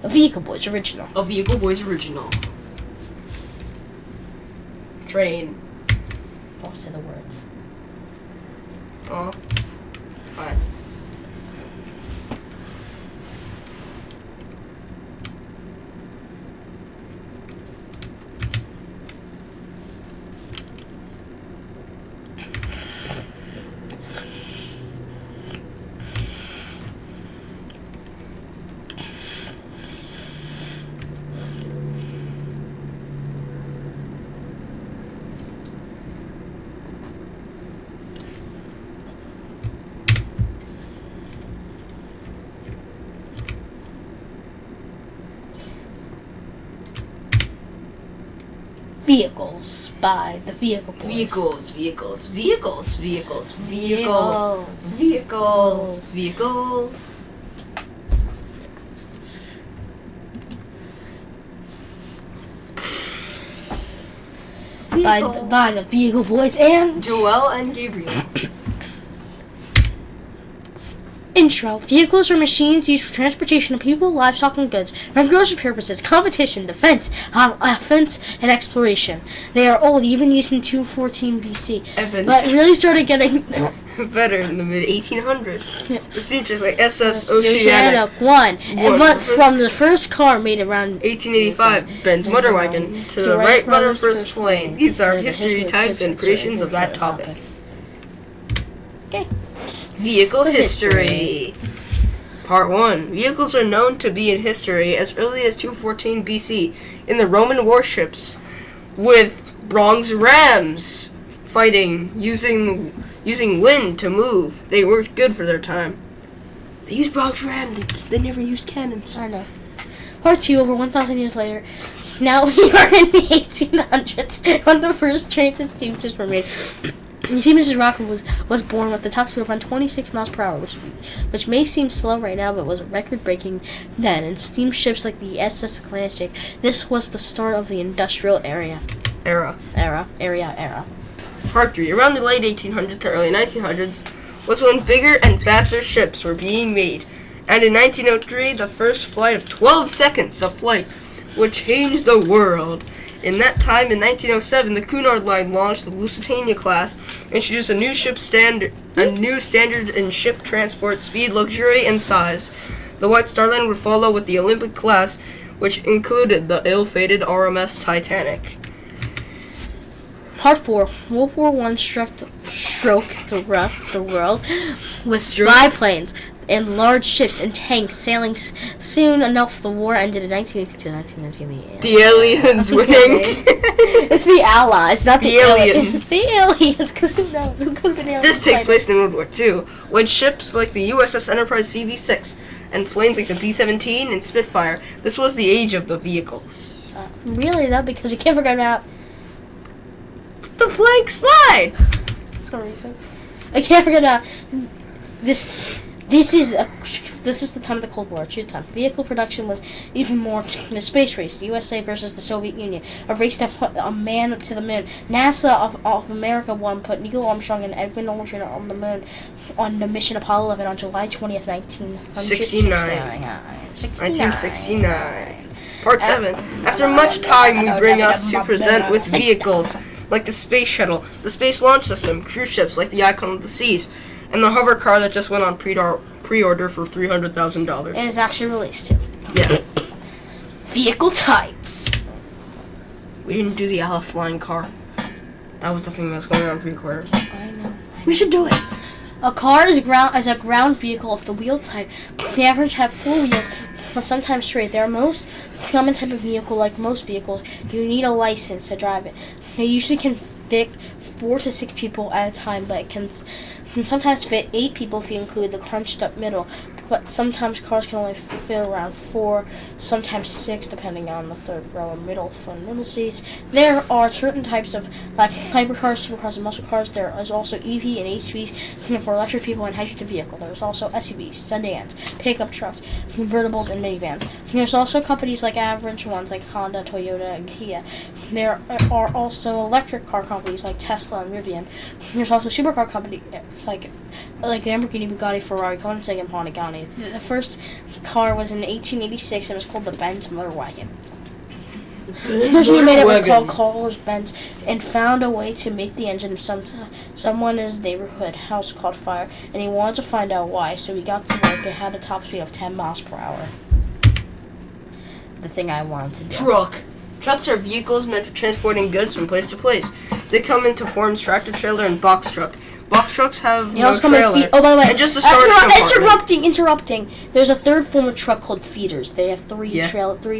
A Vehicle Boys original. A Vehicle Boys original. Train. Oh, say the words. Oh. Fine. Vehicles by the Vehicle Boys. Vehicles, vehicles, vehicles, vehicles, vehicles, vehicles, vehicles. By the Vehicle Boys and Joel and Gabriel. Intro. Vehicles are machines used for transportation of people, livestock, and goods, for grocery purposes, competition, defense, offense, and exploration. They are old, even used in 214 BC. But really started getting better in the mid 1800s. The steamships like SS Oceanic 1. But from the first car made around 1885, Ben's motor wagon, to the Wright brother first plane. These are history types and creations of that topic. Okay. Vehicle history. Part 1. Vehicles are known to be in history as early as 214 BC in the Roman warships, with bronze rams fighting using wind to move. They worked good for their time. They used bronze rams. They never used cannons. I know. Part 2. Over 1,000 years later. Now we are in the 1800s when the first trains and steamships were made. Steamship rocket was born with the top speed of around 26 miles per hour, which may seem slow right now, but was record-breaking then. And steamships like the SS Atlantic, this was the start of the industrial era. Part 3. Around the late 1800s to early 1900s was when bigger and faster ships were being made. And in 1903, the first flight of 12 seconds of flight would change the world. In that time, in 1907, the Cunard Line launched the Lusitania class, introduced a new standard in ship transport, speed, luxury, and size. The White Star Line would follow with the Olympic class, which included the ill-fated RMS Titanic. Part 4. World War I struck the world with biplanes and large ships and tanks sailing. Soon enough, the war ended in 1918. The aliens winning. It's the Allies, not the aliens. It's the aliens, because who knows? Who could have been aliens? This takes place in World War II, when ships like the USS Enterprise CV-6 and planes like the B-17 and Spitfire. This was the age of the vehicles. Really, though, because you can't forget about the blank slide. That's no reason. I can't forget about this. This is the time of the Cold War, true time. Vehicle production was even more the space race, the USA versus the Soviet Union, a race that put a man to the moon. NASA of America put Neil Armstrong and Edwin Aldrin on the moon on the mission Apollo 11 on July 20th, 1969. Part 7. After much time, we bring us to present with vehicles like the Space Shuttle, the Space Launch System, cruise ships like the Icon of the Seas, and the hover car that just went on pre-order for $300,000. And it's actually released too. Yeah. Vehicle types. We didn't do the Ala flying car. That was the thing that was going on pre-order. I know. We should do it. A car is a ground vehicle of the wheel type. The average have 4 wheels, but sometimes straight. They are most common type of vehicle. Like most vehicles, you need a license to drive it. They usually can fit 4 to 6 people at a time, but it can sometimes fit 8 people if you include the crunched up middle. But sometimes cars can only fit around 4, sometimes 6, depending on the third row or middle seats. There are certain types of like hypercars, supercars, and muscle cars. There is also EV and HVs for electric vehicle and hydrogen vehicle. There's also SUVs, sedans, pickup trucks, convertibles, and minivans. There's also companies like average ones like Honda, Toyota, and Kia. There are also electric car companies like Tesla and Rivian. There's also supercar companies like Lamborghini, Bugatti, Ferrari, Koenigsegg, and Pagani. The first car was in 1886 and was called the Benz motor wagon. The person who made it was called Carlos Benz and found a way to make the engine. Someone in his neighborhood house caught fire, and he wanted to find out why, so he got to work. It had a top speed of 10 miles per hour. The thing I wanted to do. Truck. Trucks are vehicles meant for transporting goods from place to place. They come into forms tractor trailer and box truck. Box trucks have no trailer. Oh, by the way, and just a storage compartment. Interrupting. There's a third form of truck called feeders. They have three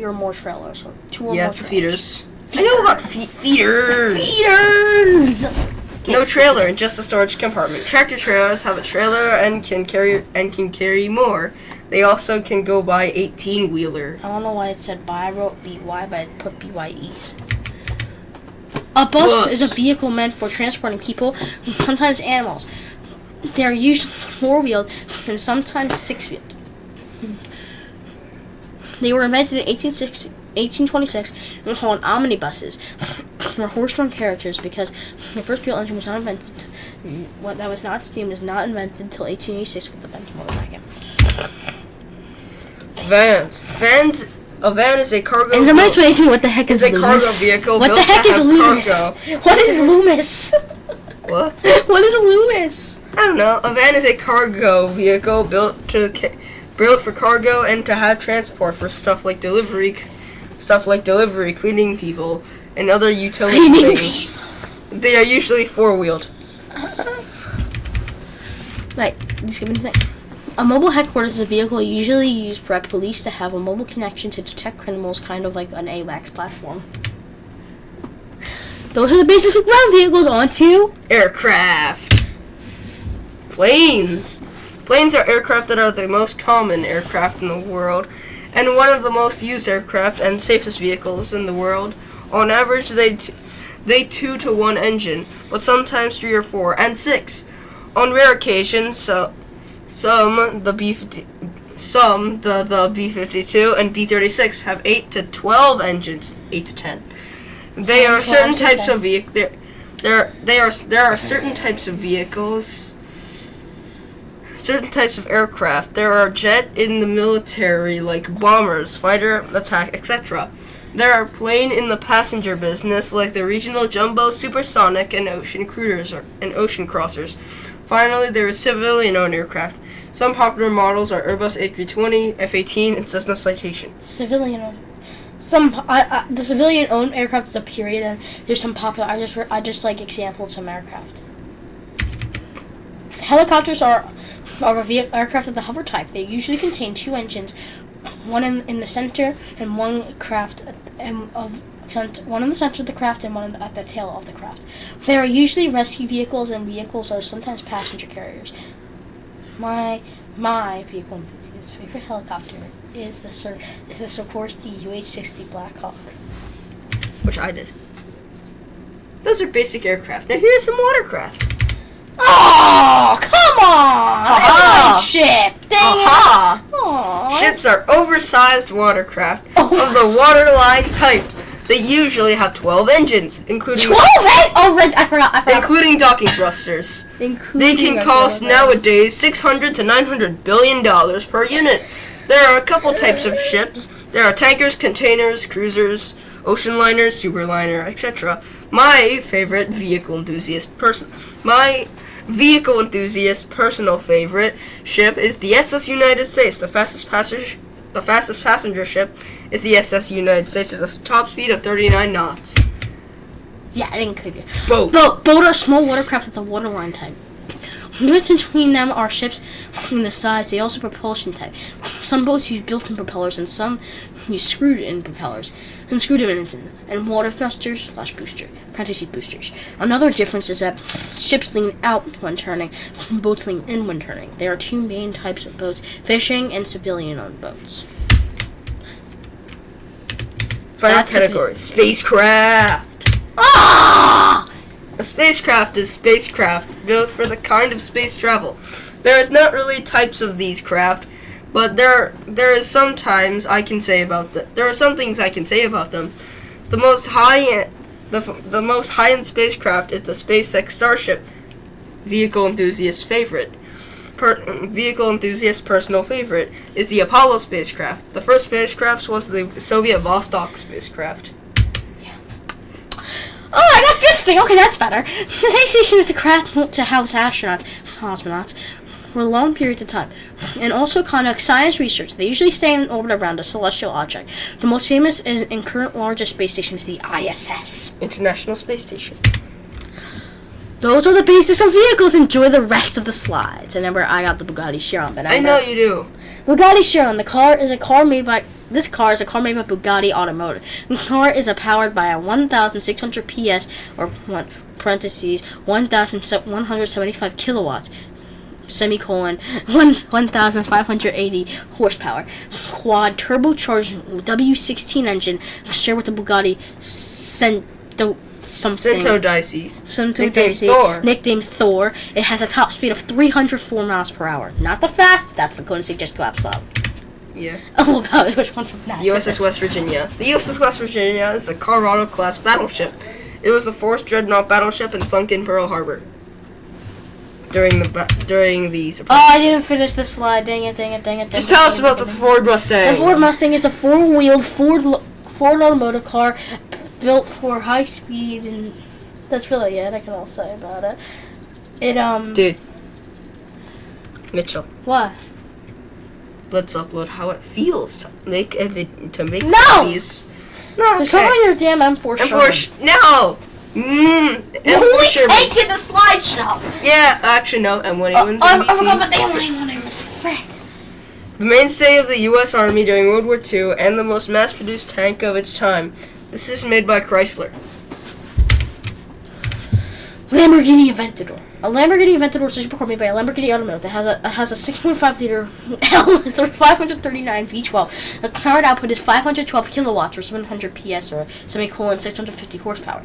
or more trailers, or two or more trailers. Feeders. I know about feeders. Feeders. No trailer and just a storage compartment. Tractor trailers have a trailer and can carry more. They also can go by 18-wheeler. I don't know why it said by. I wrote BY, but I put BYEs. A bus is a vehicle meant for transporting people, sometimes animals. They are usually four-wheeled and sometimes six-wheeled. They were invented in 1826 and were called omnibuses. They're horse-drawn carriages because the first real engine was not invented. That was not steam was not invented until 1886 with the Benz motor wagon. Vans. A van is a cargo. And somebody explain to me what the heck is a cargo vehicle. What the heck is Loomis? What is Loomis? What? What is a Loomis? I don't know. A van is a cargo vehicle built for cargo and to have transport for stuff like delivery, cleaning people, and other utility things. They are usually four-wheeled. Right. Just give me the thing. A mobile headquarters is a vehicle usually used by police to have a mobile connection to detect criminals, kind of like an AWACS platform. Those are the basics of ground vehicles. On to aircraft. Planes. Planes are aircraft that are the most common aircraft in the world, and one of the most used aircraft and safest vehicles in the world. On average, they 2 to 1 engine, but sometimes 3 or 4 and 6. On rare occasions, the B-52 and B-36 have 8 to 12 engines, 8 to 10. There are certain types of vehicles. Certain types of aircraft. There are jet in the military, like bombers, fighter attack, etc. There are plane in the passenger business, like the regional jumbo, supersonic, and ocean cruisers and ocean crossers. Finally, there is civilian-owned aircraft. Some popular models are Airbus A320, F-18, and Cessna Citation. Civilian-owned. The civilian-owned aircraft is a period, and there's some popular. I just like exampled some aircraft. Helicopters are aircraft of the hover type. They usually contain 2 engines, one in the center and one in the center of the craft and one at the tail of the craft. They are usually rescue vehicles, and vehicles are sometimes passenger carriers. My vehicle enthusiast's favorite helicopter is the Sikorsky UH-60 Black Hawk. Which I did. Those are basic aircraft. Now here's some watercraft. Oh, come on! I like ship. Dang it. Ships are oversized watercraft of the waterline type. They usually have 12 engines, including 12. Oh, right. I forgot. Including docking thrusters. They can cost nowadays $600 to $900 billion per unit. There are a couple types of ships. There are tankers, containers, cruisers, ocean liners, superliner, etc. My vehicle enthusiast personal favorite ship is the SS United States. The fastest passenger ship is the SS United States with a top speed of 39 knots. Yeah, I didn't click it. Boat are small watercraft of the waterline type. The difference between them are ships and the size. They also propulsion type. Some boats use built-in propellers, and some use screwed-in propellers and screwed-in engines and water thrusters / booster. Parentheses boosters. Another difference is that ships lean out when turning, boats lean in when turning. There are 2 main types of boats: fishing and civilian-owned boats. Final category: spacecraft. A spacecraft is spacecraft built for the kind of space travel. There is not really types of these craft, but there is some things I can say about them. The most The most high-end spacecraft is the SpaceX Starship. Vehicle enthusiast personal favorite is the Apollo spacecraft. The first spacecraft was the Soviet Vostok spacecraft. Oh, I got this thing. Okay, that's better. The space station is a craft built to house cosmonauts, for long periods of time, and also conduct science research. They usually stay in orbit around a celestial object. The most famous and current largest space station is the ISS. International Space Station. Those are the basics of vehicles. Enjoy the rest of the slides. And remember, I got the Bugatti Chiron. But I know you do. Bugatti Chiron. This car is a car made by Bugatti Automotive. The car is powered by a 1,600 PS, or 1,175 kilowatts, semicolon, 1,580 horsepower, quad turbocharged W16 engine shared with the Bugatti Cento Dicey. Nicknamed Thor. It has a top speed of 304 miles per hour. Not the fastest, that's the code, just go up slow. Yeah. I love how which one from that. USS West Virginia. The USS West Virginia is a Colorado-class battleship. It was the fourth dreadnought battleship and sunk in Pearl Harbor during the surprise. Oh, I didn't finish the slide. Dang it. Just tell us about the Ford Mustang. The Ford Mustang is a four-wheeled Ford automotive car built for high speed, and that's really it. I can all say about it. Dude. Mitchell. What? Let's upload how it feels to make these. No. So show me your damn M4 shirt. No. Only taking the slideshow. Yeah, actually no. M1A1's I forgot about the M1A1. Frick. The mainstay of the U.S. Army during World War II and the most mass-produced tank of its time. This is made by Chrysler. Lamborghini Aventador. A Lamborghini Aventador is a supercar made by a Lamborghini Automotive. It has a 6.5 liter L 539 V12. The current output is 512 kilowatts or 700 PS or semicolon 650 horsepower.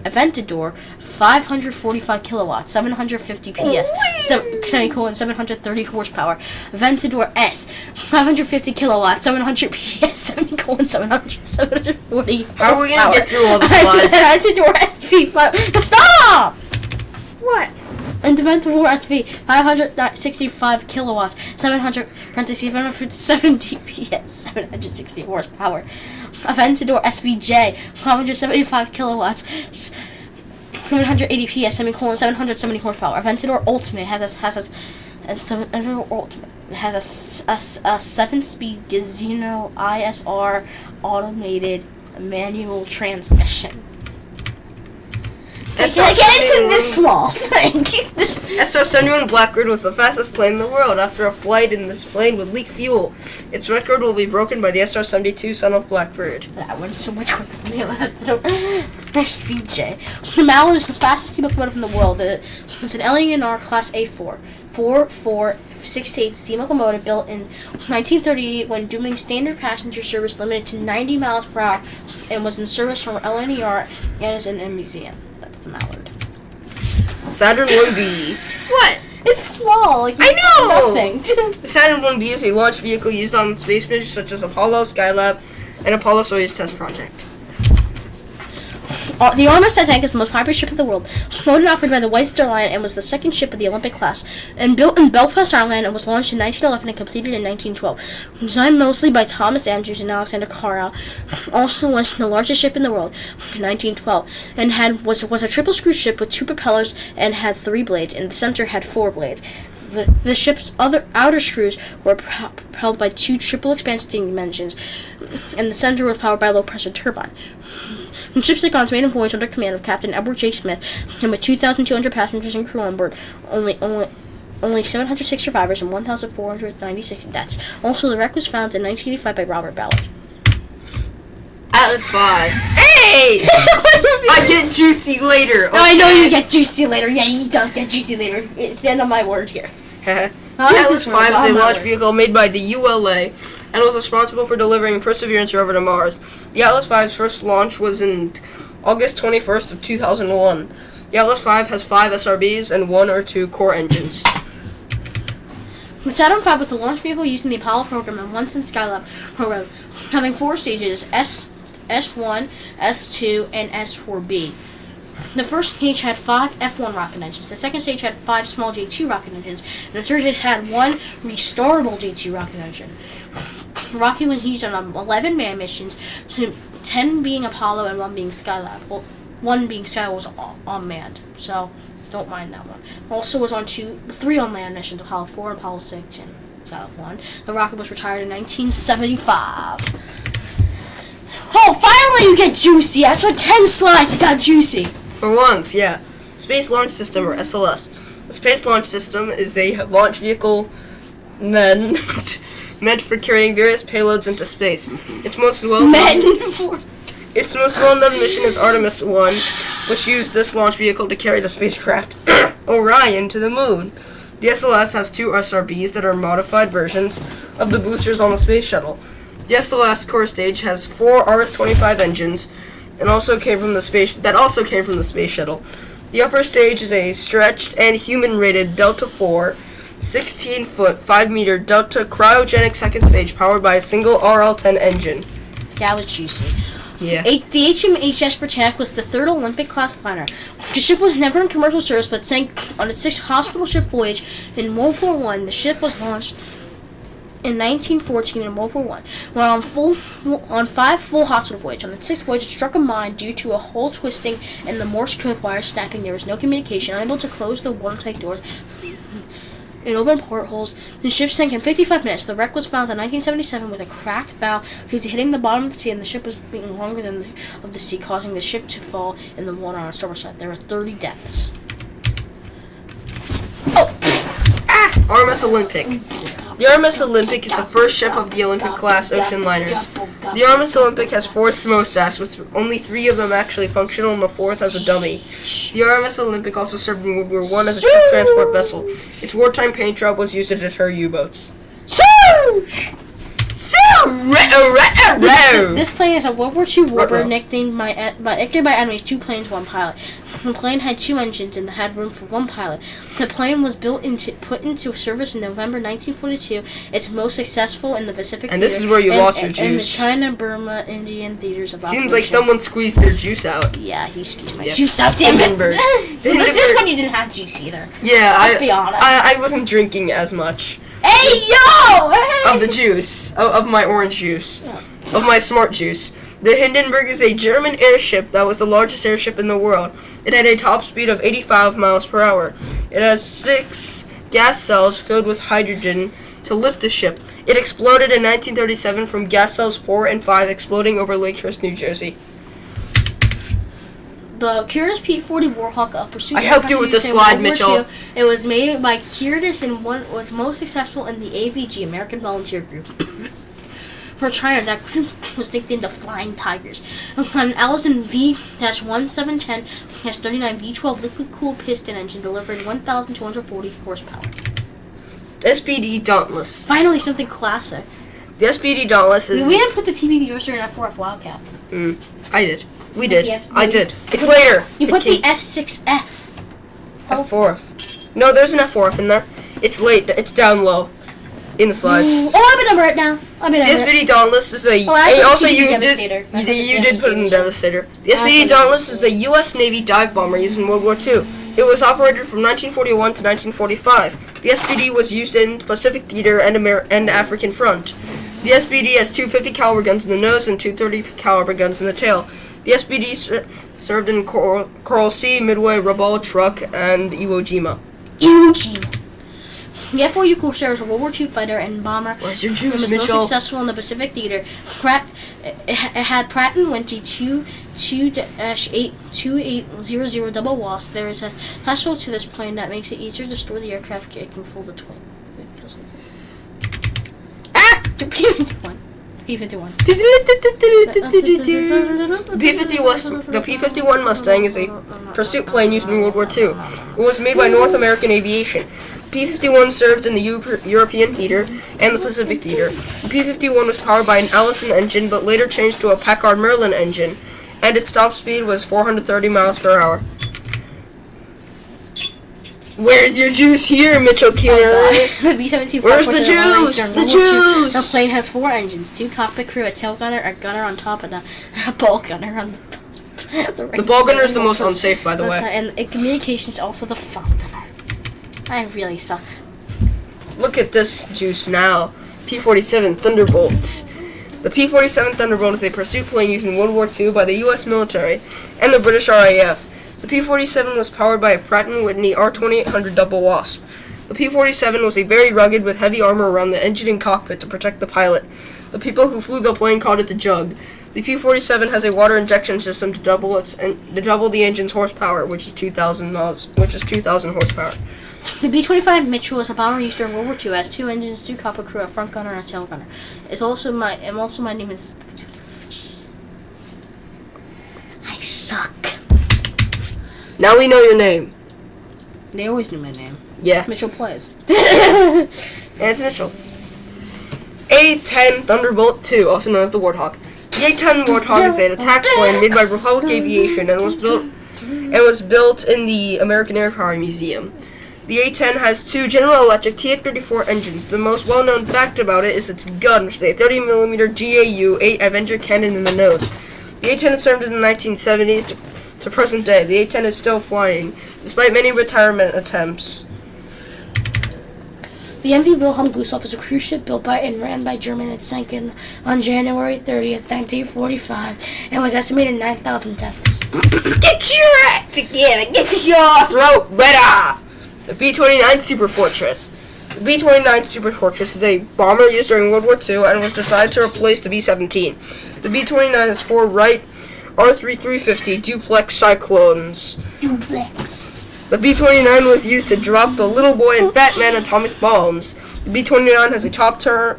Aventador 545 kilowatts, 750 PS, semicolon 730 horsepower. Aventador S 550 kilowatts, 700 PS, semicolon 740. How are we gonna get through all the slides? Aventador SV 5. Stop! What? And Aventador SV 565 kilowatts, 770 PS, 760 horsepower. Aventador SVJ 575 kilowatts, 780 PS, semicolon 770 horsepower. Aventador Ultimate has a 7-speed Gazino ISR automated manual transmission. Get into this small thing. SR-71 Blackbird was the fastest plane in the world. After a flight in this plane would leak fuel. Its record will be broken by the SR-72 son of Blackbird. That one's so much quicker than the other. SVJ. The Mallard is the fastest steam locomotive in the world. It's an LENR Class A4. 4.6-8 steam locomotive built in 1938 when doing standard passenger service limited to 90 miles per hour and was in service from LNER and is in a museum. That's the Mallard. Saturn 1B. What? It's small. Like, I know! Nothing. The Saturn 1B is a launch vehicle used on space missions such as Apollo, Skylab, and Apollo-Soyuz test project. The Armistice tank is the most popular ship in the world, owned and operated by the White Star Line, and was the second ship of the Olympic class, and built in Belfast, Ireland, and was launched in 1911 and completed in 1912. Designed mostly by Thomas Andrews and Alexander Carrel, also was the largest ship in the world in 1912, and was a triple screw ship with 2 propellers and had 3 blades, and the center had 4 blades. The ship's other outer screws were propelled by 2 triple expansive steam engines, and the center was powered by a low-pressure turbine. The ship's gone maiden voyage under command of Captain Edward J. Smith, and with 2,200 passengers and crew on board, only 706 survivors and 1,496 deaths. Also, the wreck was found in 1985 by Robert Ballard. Atlas 5. Hey! I get juicy later. Okay. No, I know you get juicy later. Yeah, he does get juicy later. Stand on my word here. The Atlas 5 is a launch vehicle made by the ULA and was responsible for delivering Perseverance rover to Mars. The Atlas 5's first launch was in August 21st of 2001. The Atlas 5 has 5 SRBs and 1 or 2 core engines. The Saturn V was a launch vehicle used in the Apollo program and once in Skylab program, having 4 stages: S1, S2, and S4B. The first stage had 5 F1 rocket engines. The second stage had 5 small J2 rocket engines. And the third stage had 1 restartable J2 rocket engine. Rocket was used on 11 manned missions, 10 being Apollo and 1 being Skylab. Well, 1 being Skylab was unmanned, so don't mind that one. Also was on 3 unmanned missions, Apollo 4 and Apollo 6 and Skylab 1. The rocket was retired in 1975. Oh, finally you get juicy! After 10 slides, you got juicy! For once, yeah. Space Launch System, or SLS. The Space Launch System is a launch vehicle meant for carrying various payloads into space. Its most well-known mission is Artemis 1, which used this launch vehicle to carry the spacecraft Orion to the moon. The SLS has 2 SRBs that are modified versions of the boosters on the space shuttle. The SLS core stage has 4 RS-25 engines, and also came from the space shuttle. The upper stage is a stretched and human-rated Delta IV, 16-foot, 5-meter Delta cryogenic second stage powered by a single RL-10 engine. That was juicy. Yeah. The HMHS Britannic was the 3rd Olympic-class liner. The ship was never in commercial service, but sank on its 6th hospital ship voyage in World War I. The ship was launched in 1914 in World War I. While on 5 full hospital voyages. On its 6th voyage, it struck a mine due to a hole twisting and the Morse code wire snapping. There was no communication, unable to close the watertight doors and open portholes. The ship sank in 55 minutes. The wreck was found in 1977 with a cracked bow due to hitting the bottom of the sea, and the ship was being longer than the sea, causing the ship to fall in the water on its starboard side. There were 30 deaths. RMS Olympic. The RMS Olympic is the first ship of the Olympic-class ocean liners. The RMS Olympic has 4 smokestacks, with only 3 of them actually functional, and the 4th as a dummy. The RMS Olympic also served in World War I as a troop transport vessel. Its wartime paint job was used to deter U-boats. This plane is a World War II warbird nicknamed by enemies 2 planes, 1 pilot. The plane had 2 engines and had room for 1 pilot. The plane was put into service in November 1942. It's most successsul in the Pacific and theater. This is where you lost your And the juice. China, Burma, Indian theaters of Seems like someone squeezed their juice out. Yeah, he squeezed my juice out, damn it. This is when you didn't have juice either. Yeah, Let's be honest. I wasn't drinking as much. Hey, yo! Of the juice. Of my orange juice. Yeah. Of my smart juice. The Hindenburg is a German airship that was the largest airship in the world. It had a top speed of 85 miles per hour. It has 6 gas cells filled with hydrogen to lift the ship. It exploded in 1937 from gas cells 4 and 5 exploding over Lakehurst, New Jersey. The Curtiss P-40 Warhawk pursuit. I helped you with the slide, Mitchell. It was made by Curtiss and was most successful in the AVG, American Volunteer Group. For China, that group was nicknamed the Flying Tigers. An Allison V-1710 has 39 V12 liquid-cooled piston engine delivering 1,240 horsepower. SPD Dauntless. Finally, something classic. The SPD Dauntless is... We didn't put the TV Thruster in F4F Wildcat. I did. We did. Yeah, I did. It's later. You put the F6F. F4F. No, there's an F4F in there. It's late. It's down low. In the slides. Oh, I remember it now. The SPD Dauntless is a... also, you did put it in Devastator. The SPD Dauntless is a U.S. Navy dive bomber used in World War II. It was operated from 1941 to 1945. The SPD was used in the Pacific Theater and African Front. The SPD has 2 50 caliber guns in the nose and 2 30 caliber guns in the tail. The SPD served in Coral Sea, Midway, Rabaul, Truk, and Iwo Jima. The F-4U Corsair was a World War II fighter and bomber. Where's your juice, Mitchell? It was most successful in the Pacific Theater. It had Pratt & Whitney 2-2800 double wasp. There is a special to this plane that makes it easier to store the aircraft. It can fold the twin. P-51. P-51. The P-51 Mustang is a pursuit plane used in World War II. It was made by North American Aviation. P-51 served in the European Theater and the Pacific Theater. The P-51 was powered by an Allison engine, but later changed to a Packard Merlin engine, and its top speed was 430 miles per hour. Where's your juice here, Mitchell Keener? The B-17 Where's the juice? The juice! The plane has 4 engines, 2 cockpit crew, a tail gunner, a gunner on top, and a ball gunner on the ball gunner is the most unsafe, by the way. And communications also the front gunner. I really suck. Look at this juice now. P-47 Thunderbolt. The P-47 Thunderbolt is a pursuit plane used in World War II by the U.S. military and the British RAF. The P-47 was powered by a Pratt & Whitney R2800 Double Wasp. The P-47 was a very rugged with heavy armor around the engine and cockpit to protect the pilot. The people who flew the plane called it the Jug. The P-47 has a water injection system to double the engine's horsepower, which is 2,000 horsepower. The B-25 Mitchell was a bomber used during World War II. It has 2 engines, 2 cockpit crew, a front gunner, and a tail gunner. My name is. I suck. Now we know your name. They always knew my name. Yeah. Mitchell plays. And it's Mitchell. A-10 Thunderbolt II, also known as the Warthog. The A-10 Warthog is an attack plane made by Republic Aviation and was built in the American Air Power Museum. The A-10 has 2 General Electric T-34 engines. The most well-known fact about it is its gun, which is a 30mm GAU-8 Avenger cannon in the nose. The A-10 has served in the 1970s to present day. The A-10 is still flying, despite many retirement attempts. The MV Wilhelm Gustloff is a cruise ship built by and ran by Germany and sank on January 30th, 1945, and was estimated 9,000 deaths. Get your act together! Get your throat better! The B-29 Super Fortress. The B-29 Super Fortress is a bomber used during World War II and was designed to replace the B-17. The B-29 has 4 Wright R-350 duplex cyclones. The B-29 was used to drop the Little Boy and Fat Man atomic bombs. The B-29 has a top turret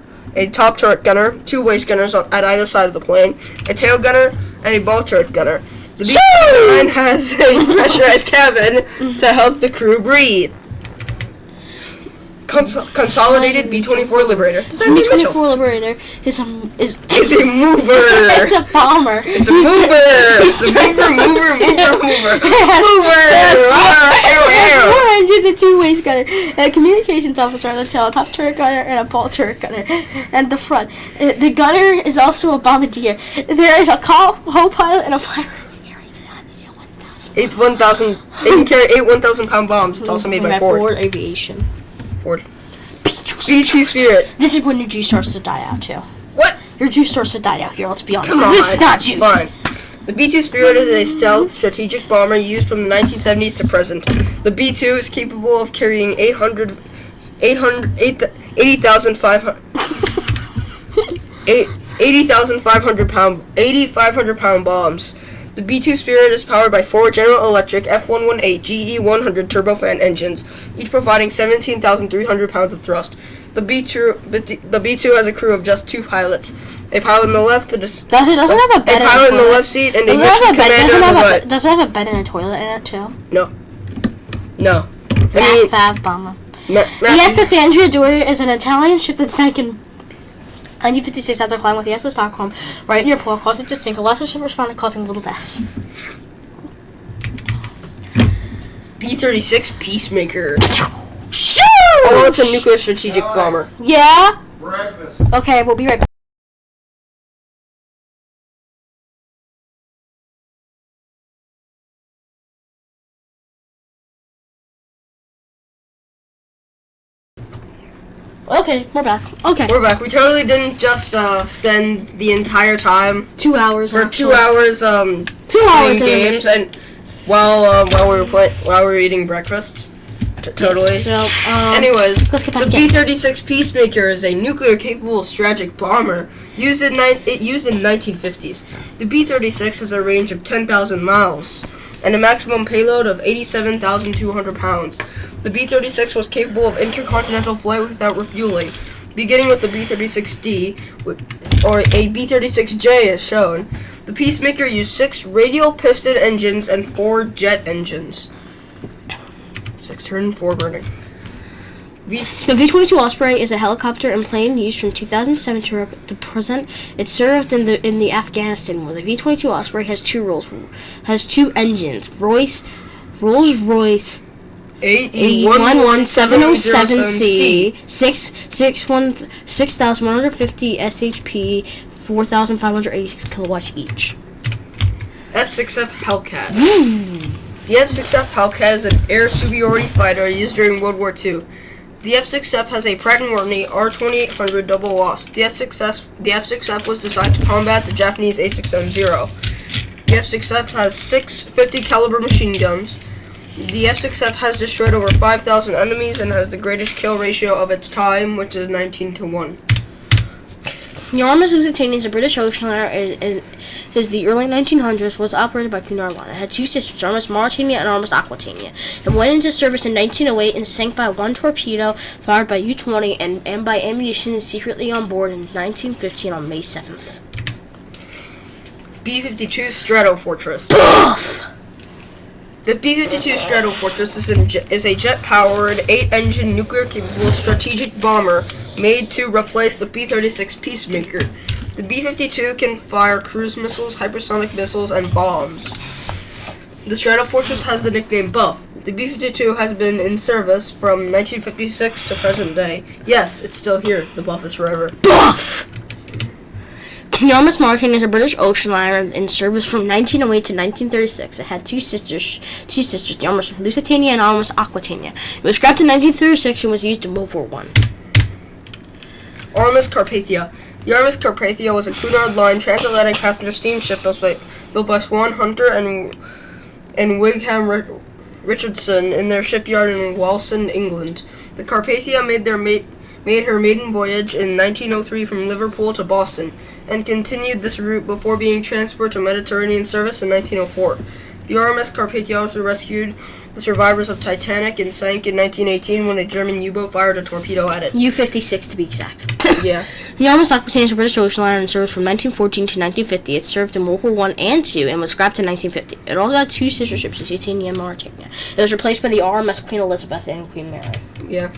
gunner, 2 waist gunners at either side of the plane, a tail gunner, and a ball turret gunner. The B-29 has a pressurized cabin to help the crew breathe. Consolidated B-24 Liberator. B-24 Liberator is a mover. It's a bomber. It's a mover. It's a mover. It has 4 engines and 2 waist gunner, a communications officer on the tail, a top turret gunner, and a ball turret gunner at the front. The gunner is also a bombardier. There is a co-pilot and a pilot. It can carry 8 1,000-pound bombs. It's also made by Ford. Aviation. Ford. B-2 Spirit. This is when your juice starts to die out too. What? Your juice starts to die out here. Let's be honest. Come on. This is not juice. Fine. The B-2 Spirit is a stealth strategic bomber used from the 1970s to present. The B-2 is capable of carrying 8,500 pound bombs. The B-2 Spirit is powered by 4 General Electric F118 GE100 turbofan engines, each providing 17,300 pounds of thrust. The B-2 has a crew of just 2 pilots. A pilot on the left doesn't have a bed a pilot in the left seat and a mission commander on the right. Does it have a bed and a toilet in it too? No. Fab bomber. The SS Andrea Doria is an Italian ship that sank in 1956 after climbing with the SS Stockholm right near port, caused it to sink. A lesser ship responded, causing little deaths. B-36 Peacemaker. Shoo! Oh, it's a nuclear strategic bomber. Yeah? Breakfast. Okay, we'll be right back. Okay, we're back. Okay. We're back. We totally didn't just spend the entire time 2 hours for actually. 2 hours 2 hours playing games and while we were eating breakfast. Totally. Yes, so, anyways, let's get back the B-36 Peacemaker is a nuclear-capable strategic bomber used in 1950s. The B-36 has a range of 10,000 miles and a maximum payload of 87,200 pounds. The B-36 was capable of intercontinental flight without refueling, beginning with the B-36D, or a B-36J as shown. The Peacemaker used 6 radial piston engines and 4 jet engines. 6 turn, 4 burning. The V-22 Osprey is a helicopter and plane used from 2007 to present. It served in the Afghanistan War. The V-22 Osprey has 2 engines. Rolls-Royce AE11707C, 6,150 SHP, 4,586 kilowatts each. F-6F Hellcat. The F-6F Hellcat is an air superiority fighter used during World War II. The F-6F has a Pratt & Whitney R2800 double wasp. The F-6F was designed to combat the Japanese A6M0. The F-6F has 6 50 caliber machine guns. The F-6F has destroyed over 5,000 enemies and has the greatest kill ratio of its time, which is 19-1. The RMS Lusitania is a British ocean liner. Is the early 1900s, was operated by Cunard Line. It had two sisters, RMS Mauritania and RMS Aquitania. It went into service in 1908 and sank by one torpedo fired by U-20 and by ammunition secretly on board in 1915 on May 7th. B-52 Stratofortress. The B-52 Stratofortress is a jet-powered, 8-engine, nuclear-capable strategic bomber made to replace the B-36 Peacemaker. The B-52 can fire cruise missiles, hypersonic missiles, and bombs. The Stratofortress has the nickname Buff. The B-52 has been in service from 1956 to present day. Yes, it's still here. The Buff is forever. Buff! The RMS Mauritania is a British ocean liner in service from 1908 to 1936. It had two sisters, the RMS Lusitania and RMS Aquitania. It was scrapped in 1936 and was used in World War I. RMS Carpathia. The RMS Carpathia was a Cunard Line transatlantic passenger steamship built by Swan Hunter and Wigham Richardson in their shipyard in Walsall, England. The Carpathia made her maiden voyage in 1903 from Liverpool to Boston, and continued this route before being transferred to Mediterranean service in 1904. The RMS Carpathia also rescued the survivors of Titanic and sank in 1918 when a German U-boat fired a torpedo at it. U-56 to be exact. Yeah. The RMS Aquitania is a British ocean liner in service from 1914 to 1950. It served in World War I and II and was scrapped in 1950. It also had two sister ships, Lusitania and Mauritania. It was replaced by the RMS Queen Elizabeth and Queen Mary. Yeah.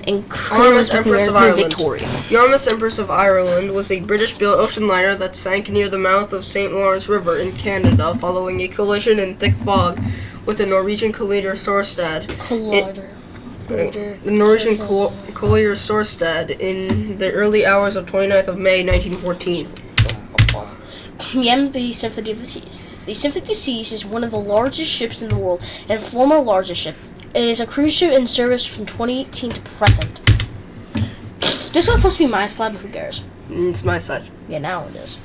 And RMS Empress of Ireland. Victoria. The RMS Empress of Ireland was a British-built ocean liner that sank near the mouth of St. Lawrence River in Canada following a collision in thick fog with the Norwegian collier Storstad. The Norwegian collier Storstad in the early hours of 29th of May, 1914. The MB Symphony of the Seas. The Symphony of the Seas is one of the largest ships in the world and former largest ship. It is a cruise ship in service from 2018 to present. This was supposed to be my slide, but who cares? It's my side. Yeah, now it is.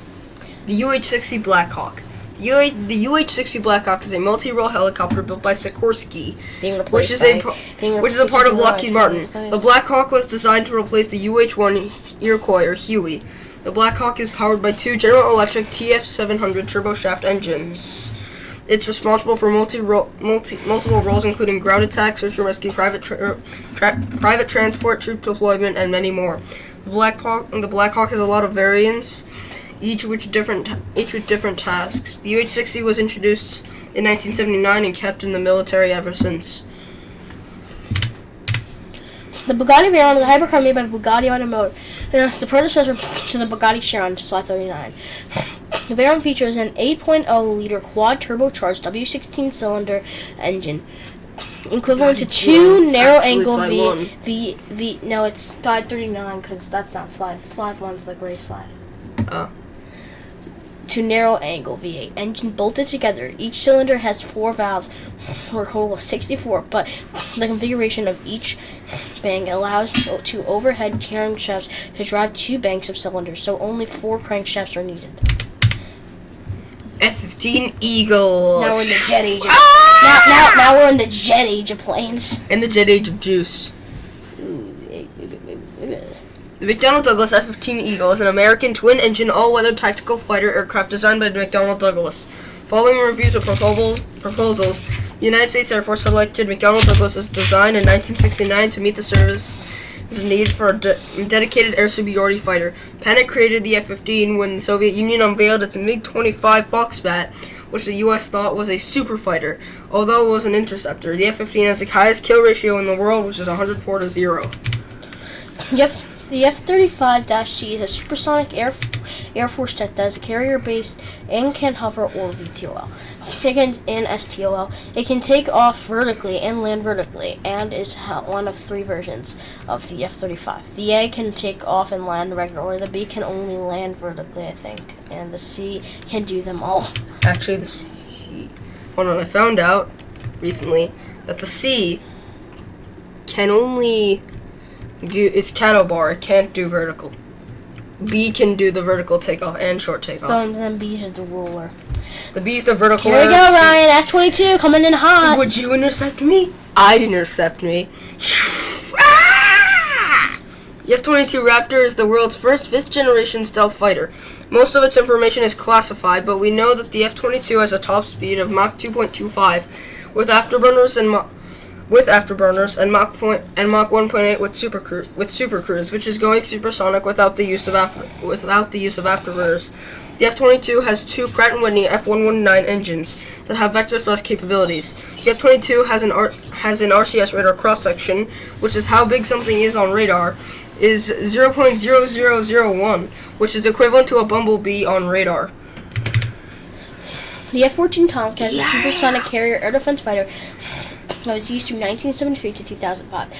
The UH-60 Blackhawk. The UH-60 Blackhawk is a multi-role helicopter built by Sikorsky, which is a part of Lockheed Martin. The Blackhawk was designed to replace the UH-1 Iroquois or Huey. The Blackhawk is powered by two General Electric TF700 turboshaft engines. It's responsible for multiple roles, including ground attack, search and rescue, private transport, troop deployment, and many more. The Blackhawk has a lot of variants, each with different tasks. The UH-60 was introduced in 1979 and kept in the military ever since. The Bugatti Veyron is a hypercar made by Bugatti Automotive, and it's the predecessor to the Bugatti Chiron, slide 39. The Veyron features an 8.0-liter quad-turbocharged W16 cylinder engine, equivalent to two narrow-angle No, it's slide 39 because that's not slide. Slide 1's the gray slide. Oh. To narrow-angle V8 engine bolted together. Each cylinder has 4 valves for a total of 64, but the configuration of each bank allows two overhead crankshafts to drive 2 banks of cylinders, so only 4 crankshafts are needed. F-15 Eagle. Now we're in the jet age. Now we're in the jet age of planes. In the jet age of juice. The McDonnell Douglas F-15 Eagle is an American twin-engine all-weather tactical fighter aircraft designed by McDonnell Douglas. Following reviews of proposals, the United States Air Force selected McDonnell Douglas's design in 1969 to meet the service's need for a dedicated air superiority fighter. Panic created the F-15 when the Soviet Union unveiled its MiG-25 Foxbat, which the U.S. thought was a super fighter, although it was an interceptor. The F-15 has the highest kill ratio in the world, which is 104-0. The F-35-C is a supersonic Air Force jet that is carrier-based and can hover or VTOL. and STOL. It can take off vertically and land vertically, and is one of 3 versions of the F-35. The A can take off and land regularly. The B can only land vertically, I think, and the C can do them all. Actually, the C. Hold on, I found out recently that the C can only do it's cattle bar. It can't do vertical. B can do the vertical takeoff and short takeoff. Then B is the ruler. The B's the vertical. Here we go, Ryan. F-22 coming in hot. Would you intercept me? I'd intercept me. The F-22 Raptor is the world's first 5th-generation stealth fighter. Most of its information is classified, but we know that the F-22 has a top speed of Mach 2.25 with afterburners and Mach 1.8 with Super Cruise, which is going supersonic without the use of afterburners. The F-22 has 2 Pratt & Whitney F119 engines that have vector thrust capabilities. The F-22 has an RCS radar cross-section, which is how big something is on radar, is 0.0001, which is equivalent to a bumblebee on radar. The F-14 Tomcat is a supersonic carrier air defense fighter that was used from 1973 to 2005.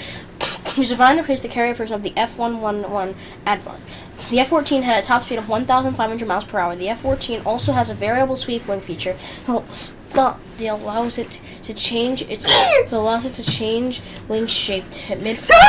It was designed to replace the carrier version of the F-111 Advent. The F-14 had a top speed of 1,500 miles per hour. The F-14 also has a variable sweep wing feature that allows it to change wing shape to mid-flight.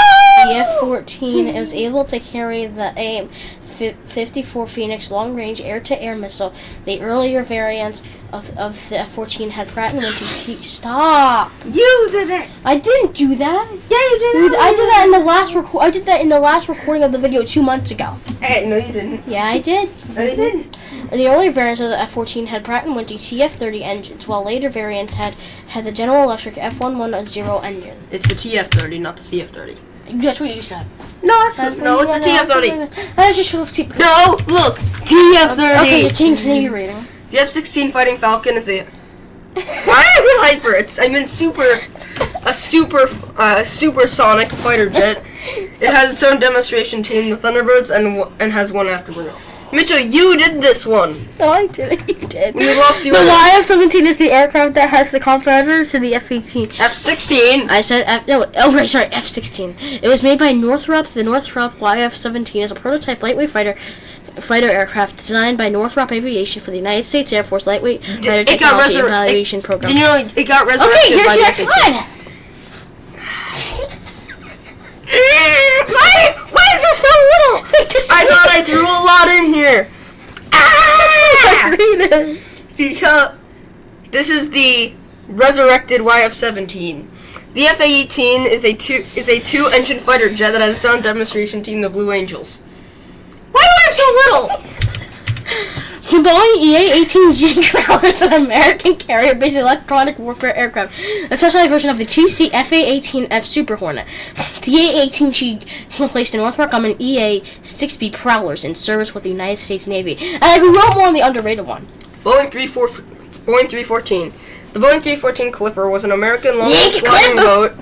The F-14 is able to carry the AIM-54 Phoenix long-range air-to-air missile. The earlier variants of the F-14 had Pratt & Whitney. Stop! You did it. I didn't do that. Yeah, you did it. I did that in the last I did that in the last recording of the video 2 months ago. Hey, no, you didn't. Yeah, I did. No, you didn't. The earlier variants of the F-14 had Pratt & Whitney TF-30 engines, while later variants had the General Electric F-110 engine. It's the TF-30, not the CF-30. That's what you said. No, it's the TF-30. That's just No, look, TF-30. Okay, continue your reading. The F-16 Fighting Falcon is a. Why am I hyper? I meant supersonic fighter jet. It has its own demonstration team, the Thunderbirds, and has 1 afterburner. Mitchell, you did this one. No, I didn't. You did. You lost the The YF-17 is the aircraft that has the competitor to the F-18. F-16. I said F-16. It was made by Northrop. The Northrop YF-17 is a prototype lightweight fighter aircraft designed by Northrop Aviation for the United States Air Force Lightweight Fighter Technology Evaluation Program. Did you know it got resurrected? Okay, here's your next slide. Why is there so little? I thought I threw a lot in here. Because this is the resurrected YF-17. The F-18 is a 2-engine fighter jet that has its own demonstration team, the Blue Angels. Why do I have so little? The Boeing EA-18G Growler is an American carrier-based electronic warfare aircraft, a specialized version of the 2-seat FA-18F Super Hornet. The EA-18G replaced the Northrop Grumman EA-6B Prowlers in service with the United States Navy. And I wrote more on the underrated one. Boeing 314. The Boeing 314 Clipper was an American long-range flying boat.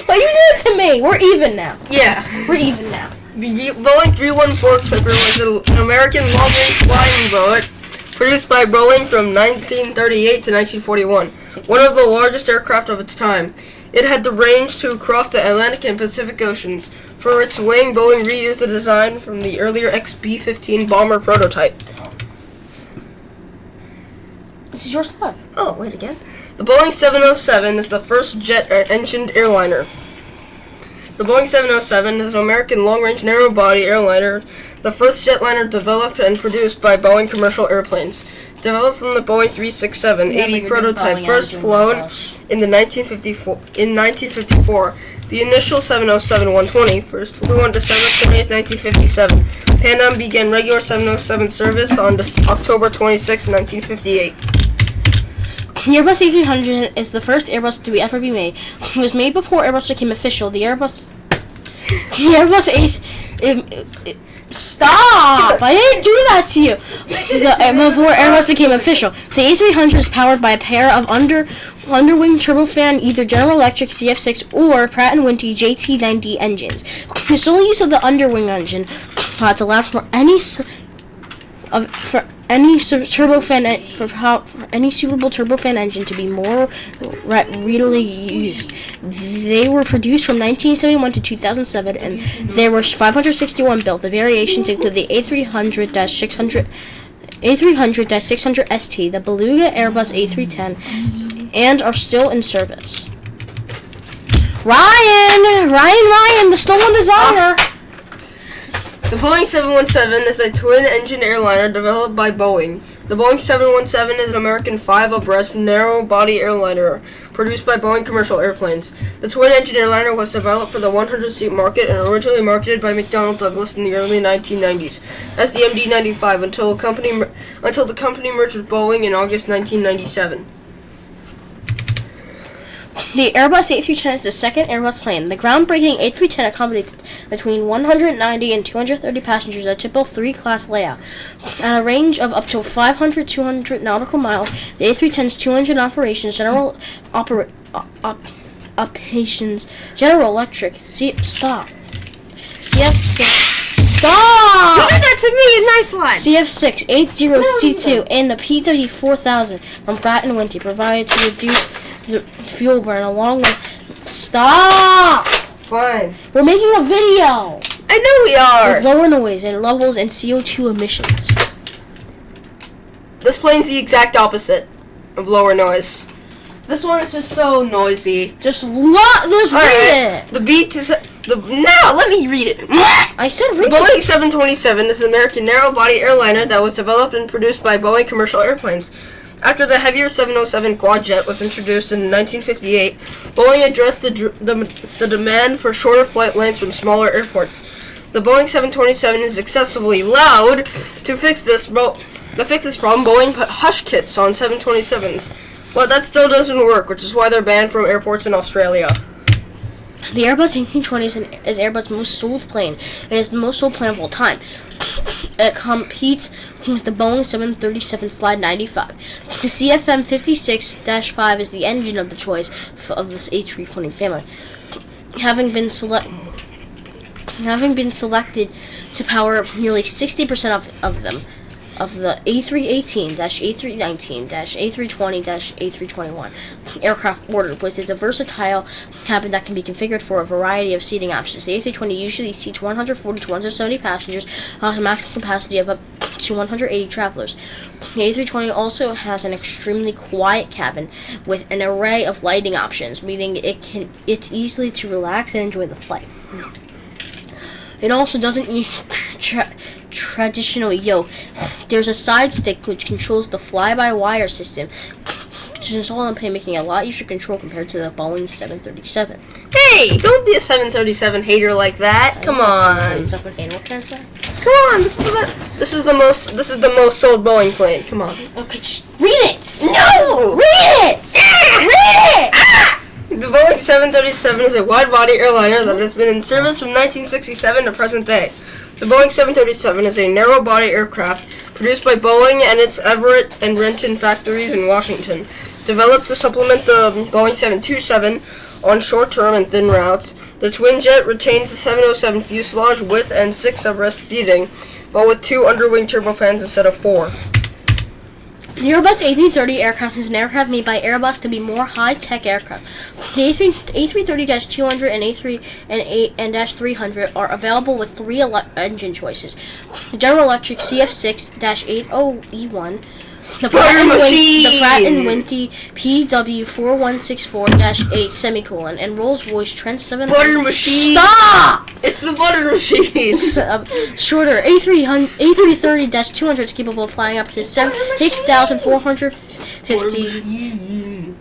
Well, you did it to me. We're even now. Yeah. We're even now. The Boeing 314 Clipper was an American long-range flying boat produced by Boeing from 1938 to 1941, one of the largest aircraft of its time. It had the range to cross the Atlantic and Pacific Oceans. For its wing, Boeing reused the design from the earlier XB-15 bomber prototype. This is your slide. Oh, wait again. The Boeing 707 is the first jet-engined airliner. The Boeing 707 is an American long-range narrow-body airliner, the first jetliner developed and produced by Boeing Commercial Airplanes. Developed from the Boeing 367-80 prototype, first flown in 1954. The initial 707-120 first flew on December 20th, 1957. Pan Am began regular 707 service on October 26, 1958. The Airbus A300 is the first Airbus to ever be made. It was made before Airbus became official. Stop! I didn't do that to you. Before Airbus became official, the A300 is powered by a pair of underwing turbofan, either General Electric CF6 or Pratt & Whitney JT9D engines. The sole use of the underwing engine to allow for any for any turbofan for any suitable turbofan engine to be more readily used. They were produced from 1971 to 2007, and there were 561 built. The variations include the A300-600 st, the Beluga, Airbus A310, and are still in service. Ryan, the stolen designer. The Boeing 717 is a twin-engine airliner developed by Boeing. The Boeing 717 is an American 5-abreast narrow-body airliner produced by Boeing Commercial Airplanes. The twin-engine airliner was developed for the 100-seat market and originally marketed by McDonnell Douglas in the early 1990s as the MD-95 until the company merged with Boeing in August 1997. The Airbus A310 is the second Airbus plane. The groundbreaking A310 accommodates between 190 and 230 passengers, a typical 3-class layout. At a range of up to 200 nautical miles, the A310's two-engine operations, General Electric, CF6. Stop! You did that to me in nice lines. CF6 80C2 and the PW4000 from Pratt & Whitney provided to reduce the fuel burn along with... Stop! Fine. We're making a video! I know we are! With lower noise and levels and CO2 emissions. This plane's the exact opposite of lower noise. This one is just so noisy. Just read it! The beat is... Now, let me read it. I said read The Boeing it. 727 is an American narrow-body airliner that was developed and produced by Boeing Commercial Airplanes. After the heavier 707 quad jet was introduced in 1958, Boeing addressed the demand for shorter flight lengths from smaller airports. The Boeing 727 is excessively loud. To fix this problem, Boeing put hush kits on 727s. But that still doesn't work, which is why they're banned from airports in Australia. The Airbus A320 is Airbus' most sold plane, and is the most sold plane of all time. It competes with the Boeing 737-95. The CFM 56-5 is the engine of the choice of this A320 family, having been selected to power nearly 60% of the A318, A319, A320, A321 aircraft ordered, with its a versatile cabin that can be configured for a variety of seating options. The A320 usually seats 140 to 170 passengers on a maximum capacity of up to 180 travelers. The A320 also has an extremely quiet cabin with an array of lighting options, meaning it's easily to relax and enjoy the flight. It also doesn't use traditional yoke. There's a side stick which controls the fly-by-wire system, which is all in making it a lot easier to control compared to the Boeing 737. Hey, don't be a 737 hater like that. Come on. 737 hater, what can I say? Come on, this is the most sold Boeing plane. Come on. Okay, just read it. No, Read it. Read it. Ah! The Boeing 737 is a wide-body airliner that has been in service from 1967 to present day. The Boeing 737 is a narrow-body aircraft produced by Boeing and its Everett and Renton factories in Washington. Developed to supplement the Boeing 727 on short-term and thin routes, the twin jet retains the 707 fuselage width and 6 abreast seating, but with 2 underwing turbofans instead of 4. The Airbus A330 aircraft is an aircraft made by Airbus to be more high-tech aircraft. The A330-200 and A300 are available with 3 engine choices. The General Electric CF6-80E1, the Pratt & Whitney PW4164-8 and Rolls-Royce Trent 7. Butter machine. Stop! It's the butter machine. Shorter A330-200 is capable of flying up to 6,450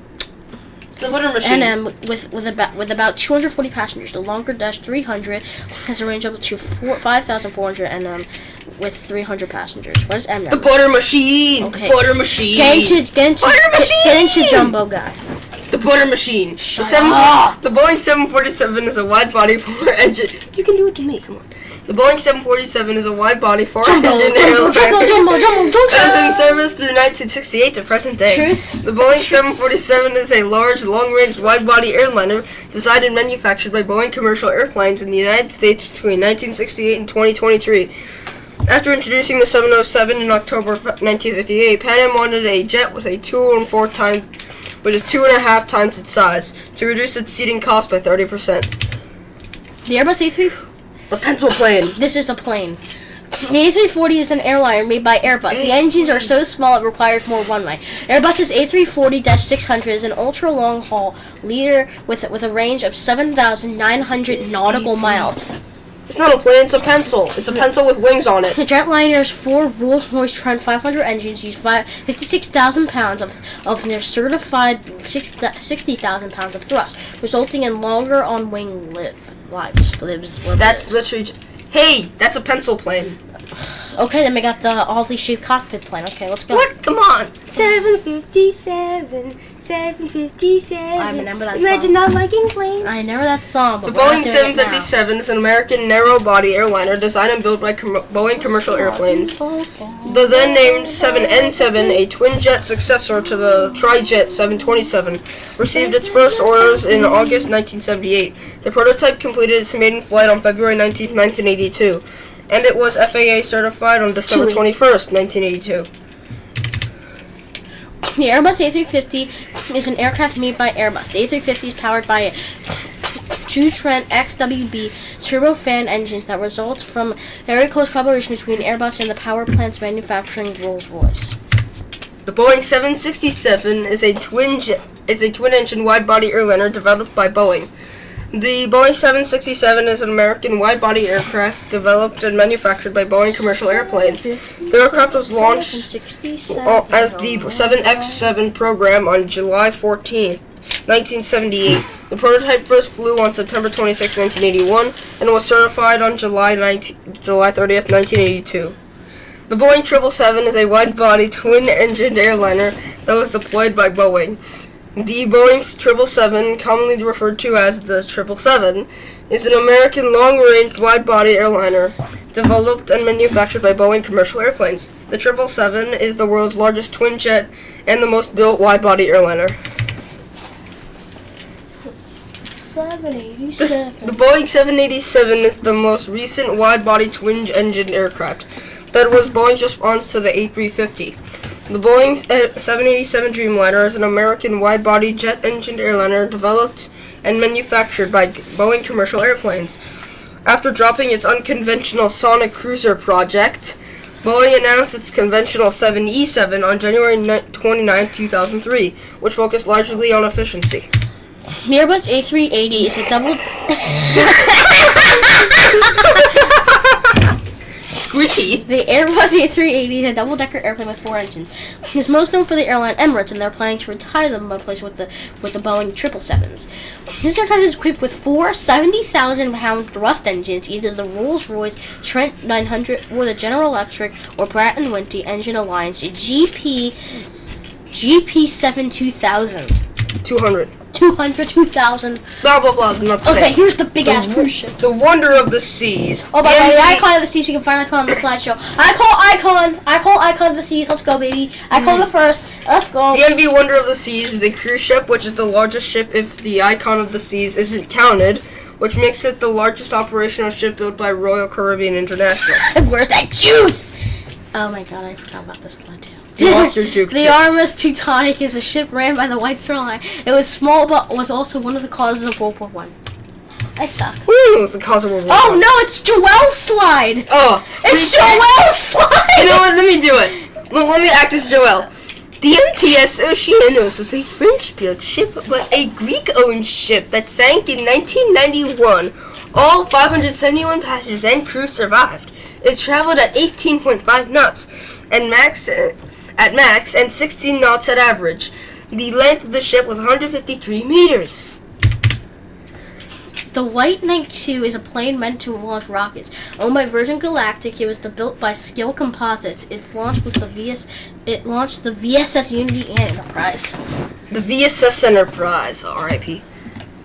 The butter machine. NM with about 240 passengers. The longer -300 has a range up to 5,400 NM with 300 passengers. What is M? The butter machine. Okay. Butter machine. Get into Jumbo guy. The butter machine. Up. The Boeing 747 is a wide-body 4-engine. You can do it to me. Come on. The Boeing 747 is a wide-body 4-engine airliner that is in service through 1968 to present day. The Boeing 747 is a large, long-range, wide-body airliner designed and manufactured by Boeing Commercial Airplanes in the United States between 1968 and 2023. After introducing the 707 in October 1958, Pan Am wanted a jet with a 2.5 times its size to reduce its seating cost by 30%. The Airbus A3... The pencil plane. This is a plane. The A340 is an airliner made by Airbus. The engines are so small it requires more runway. Airbus's A340-600 is an ultra-long-haul leader with a range of 7,900 nautical miles. It's not a plane, it's a pencil. It's a pencil with wings on it. The jetliner's 4 Rolls-Royce Trent 500 engines use 56,000 pounds of their certified 60,000 pounds of thrust, resulting in longer on-wing lives. That's literally... Hey, that's a pencil plane. Okay, then we got the oddly shaped cockpit plane. Okay, let's go. What? Come on. 757, 757. I remember that Imagine song. not liking planes. I remember that song, but The we're not Boeing doing it now. 757 is an American narrow-body airliner designed and built by Boeing Commercial Airplanes. The then-named 7N7, a twin-jet successor to the tri-jet 727, received its first orders in August 1978. The prototype completed its maiden flight on February 19, 1982, and it was FAA certified on December 21st, 1982. The Airbus A350 is an aircraft made by Airbus. The A350 is powered by two Trent XWB turbofan engines that result from very close collaboration between Airbus and the power plants manufacturing Rolls-Royce. The Boeing 767 is a twin-engine wide-body airliner developed by Boeing. The Boeing 767 is an American wide-body aircraft developed and manufactured by Boeing Commercial Airplanes. The aircraft was launched as the 7X7 program on July 14, 1978. The prototype first flew on September 26, 1981, and was certified on July 30th, 1982. The Boeing 777 is a wide-body twin-engined airliner that was deployed by Boeing. The Boeing 777, commonly referred to as the 777, is an American long-range wide-body airliner developed and manufactured by Boeing Commercial Airplanes. The 777 is the world's largest twin-jet and the most built wide-body airliner. 787. The Boeing 787 is the most recent wide-body twin-engine aircraft. That was Boeing's response to the A350. The Boeing 787 Dreamliner is an American wide-body jet-engined airliner developed and manufactured by Boeing Commercial Airplanes. After dropping its unconventional Sonic Cruiser project, Boeing announced its conventional 7E7 on January 29, 2003, which focused largely on efficiency. The Airbus A380 is a double... Squishy. The Airbus A380 is a double-decker airplane with 4 engines. It is most known for the airline Emirates, and they're planning to retire them by replacing with the Boeing 777s. This aircraft is equipped with 4 70,000-pound thrust engines, either the Rolls-Royce Trent 900 or the General Electric or Pratt & Whitney Engine Alliance GP7 2000. 2000. Blah, blah, blah. Not Okay, saying. here's the big-ass cruise ship. The wonder of the seas. Oh, by the way, the icon of the seas, we can finally put on the slideshow. I call icon of the seas. Let's go, baby. I call the first. Let's go. The MV Wonder of the Seas is a cruise ship, which is the largest ship if the Icon of the Seas isn't counted, which makes it the largest operational ship built by Royal Caribbean International. Where's that juice? Oh my god, I forgot about this slide too. You lost your juke. The RMS Teutonic is a ship ran by the White Star Line. It was small, but was also one of the causes of World War One. I suck. It was the cause of World War Oh I. no, it's Joel's slide. Oh, It's Joel's slide. you know what? Let me do it. Let me act as Joel. The MTS Oceanos was a French-built ship, but a Greek-owned ship that sank in 1991. All 571 passengers and crew survived. It traveled at 18.5 knots and max and 16 knots at average. The length of the ship was 153 meters. The White Knight 2 is a plane meant to launch rockets. Owned by Virgin Galactic, it was built by Skill Composites. Its launch was It launched the VSS Unity and Enterprise. The VSS Enterprise, R.I.P.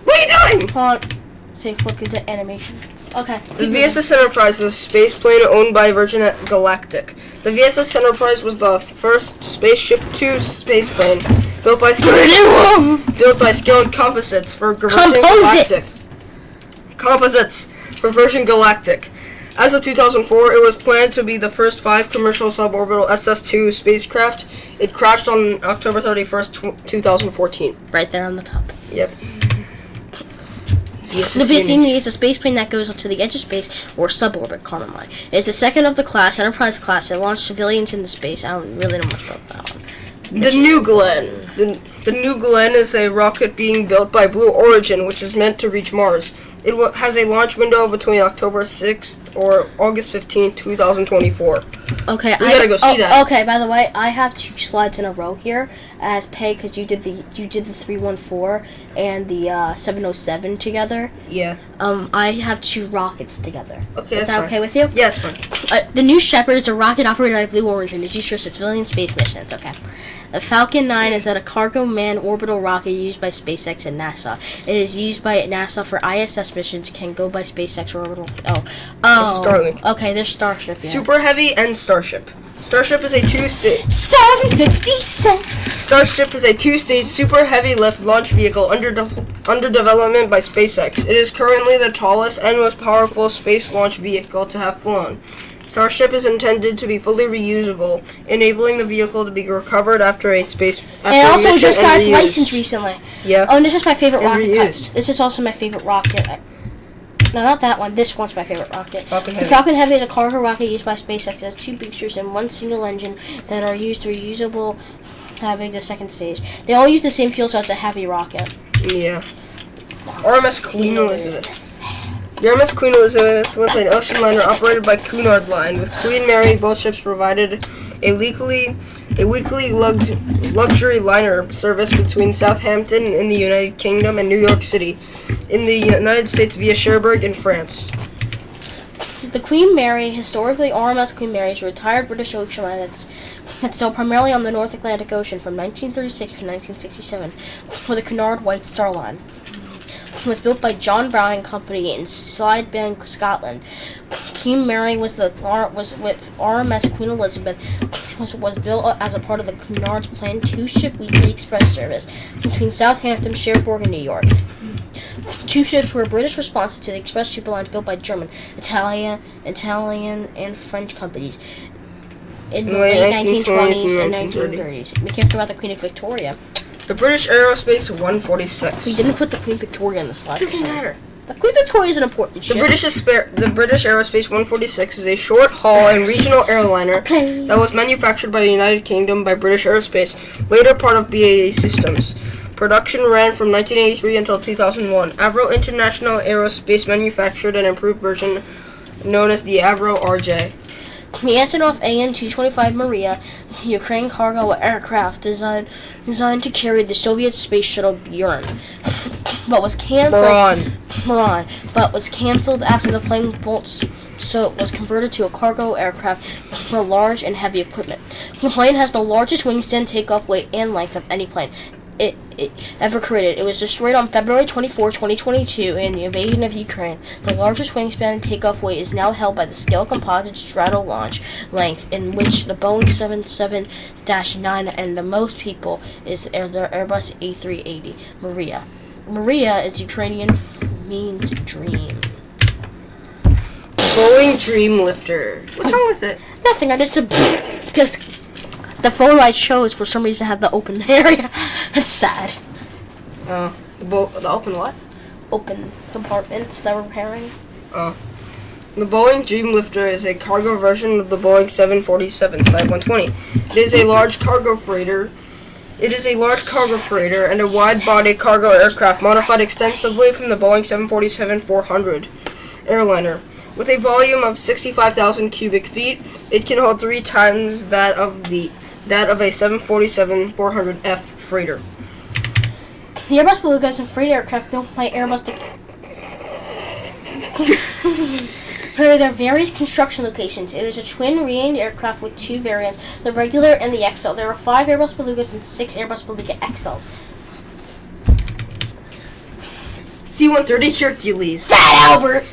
What are you doing? Hold on. Say flip into animation. Okay. The VSS Enterprise is a space plane owned by Virgin Galactic. The VSS Enterprise was the first Spaceship 2 space plane built by Skilled Composites for Virgin Galactic. Composites for Virgin Galactic. As of 2004, it was planned to be the first 5 commercial suborbital SS-2 spacecraft. It crashed on October 31st, 2014. Right there on the top. Yep. The VS Unity is a space plane that goes to the edge of space or suborbit common line. It is the second of the class, Enterprise class, that launched civilians into space. I don't really know much about that one. The New Glenn. The New Glenn is a rocket being built by Blue Origin, which is meant to reach Mars. It has a launch window between October 6th or August 15th, 2024. Okay, we gotta go see that. Okay, by the way, I have 2 slides in a row here as pay because you did the 314 and the 707 together. Yeah. I have 2 rockets together. Okay, is that okay with you? Yeah, it's fine. The New Shepard is a rocket operated by Blue Origin. It's used for civilian space missions. Okay. The Falcon 9 is a cargo manned orbital rocket used by SpaceX and NASA. It is used by NASA for ISS missions. Can go by SpaceX or orbital. Starlink. Okay, there's Starship. Yeah. Super Heavy and Starship. Starship is a 2-stage. 750 cents. Starship is a 2-stage super heavy lift launch vehicle under development by SpaceX. It is currently the tallest and most powerful space launch vehicle to have flown. Starship is intended to be fully reusable, enabling the vehicle to be recovered after a space. And it also just got its license recently. Yeah. Oh, and this is my favorite rocket. Reused. This is also my favorite rocket. No, not that one. This one's my favorite rocket. Falcon Heavy. The Falcon Heavy is a cargo rocket used by SpaceX. It has 2 boosters and 1 single engine that are used to reusable, having the second stage. They all use the same fuel, so it's a heavy rocket. Yeah. RMS Queen Elizabeth. The RMS Queen Elizabeth was an ocean liner operated by Cunard Line. With Queen Mary, both ships provided a weekly luxury liner service between Southampton in the United Kingdom and New York City in the United States via Cherbourg in France. The Queen Mary, historically RMS Queen Mary, is a retired British ocean liner that sailed primarily on the North Atlantic Ocean from 1936 to 1967 for the Cunard White Star Line. It was built by John Brown and Company in Clydebank, Scotland. Queen Mary was with RMS Queen Elizabeth was built as a part of the Cunard's planned 2-ship weekly express service between Southampton, Cherbourg, and New York. 2 ships were British responses to the express superlines built by German, Italian, and French companies in the late 1920s and 1930s. We can't forget about the Queen of Victoria. The British Aerospace 146. We didn't put the Queen Victoria on the slide. Doesn't matter. The Queen Victoria is an important ship. The British Aerospace 146 is a short-haul and regional airliner that was manufactured by the United Kingdom by British Aerospace, later part of BAE Systems. Production ran from 1983 until 2001. Avro International Aerospace manufactured an improved version known as the Avro RJ. The Antonov AN-225 Maria, Ukraine cargo aircraft designed to carry the Soviet space shuttle Buran, but was canceled. But was canceled after the plane bolts, so it was converted to a cargo aircraft for large and heavy equipment. The plane has the largest wingspan, takeoff weight, and length of any plane it ever created. It was destroyed on February 24, 2022 in the invasion of Ukraine. The largest wingspan and takeoff weight is now held by the scale composite straddle launch length, in which the Boeing 77-9 and the most people is the Airbus A380 Maria. Maria is Ukrainian, means dream. Boeing Dream Lifter. What's wrong with it? Nothing. I just because the photo I chose for some reason had the open area. It's sad. The open what? Open compartments that were repairing. The Boeing Dream Lifter is a cargo version of the Boeing 747-120. It is a large cargo freighter. It is a large cargo freighter and a wide-body cargo aircraft modified extensively from the Boeing 747-400 airliner. With a volume of 65,000 cubic feet, it can hold 3 times that of a 747-400F freighter. The Airbus Beluga is a freight aircraft built by Airbus there are various construction locations. It is a twin re-aimed aircraft with 2 variants, the regular and the XL. There are 5 Airbus Belugas and 6 Airbus Beluga XLs. C-130 Hercules. Fat Albert!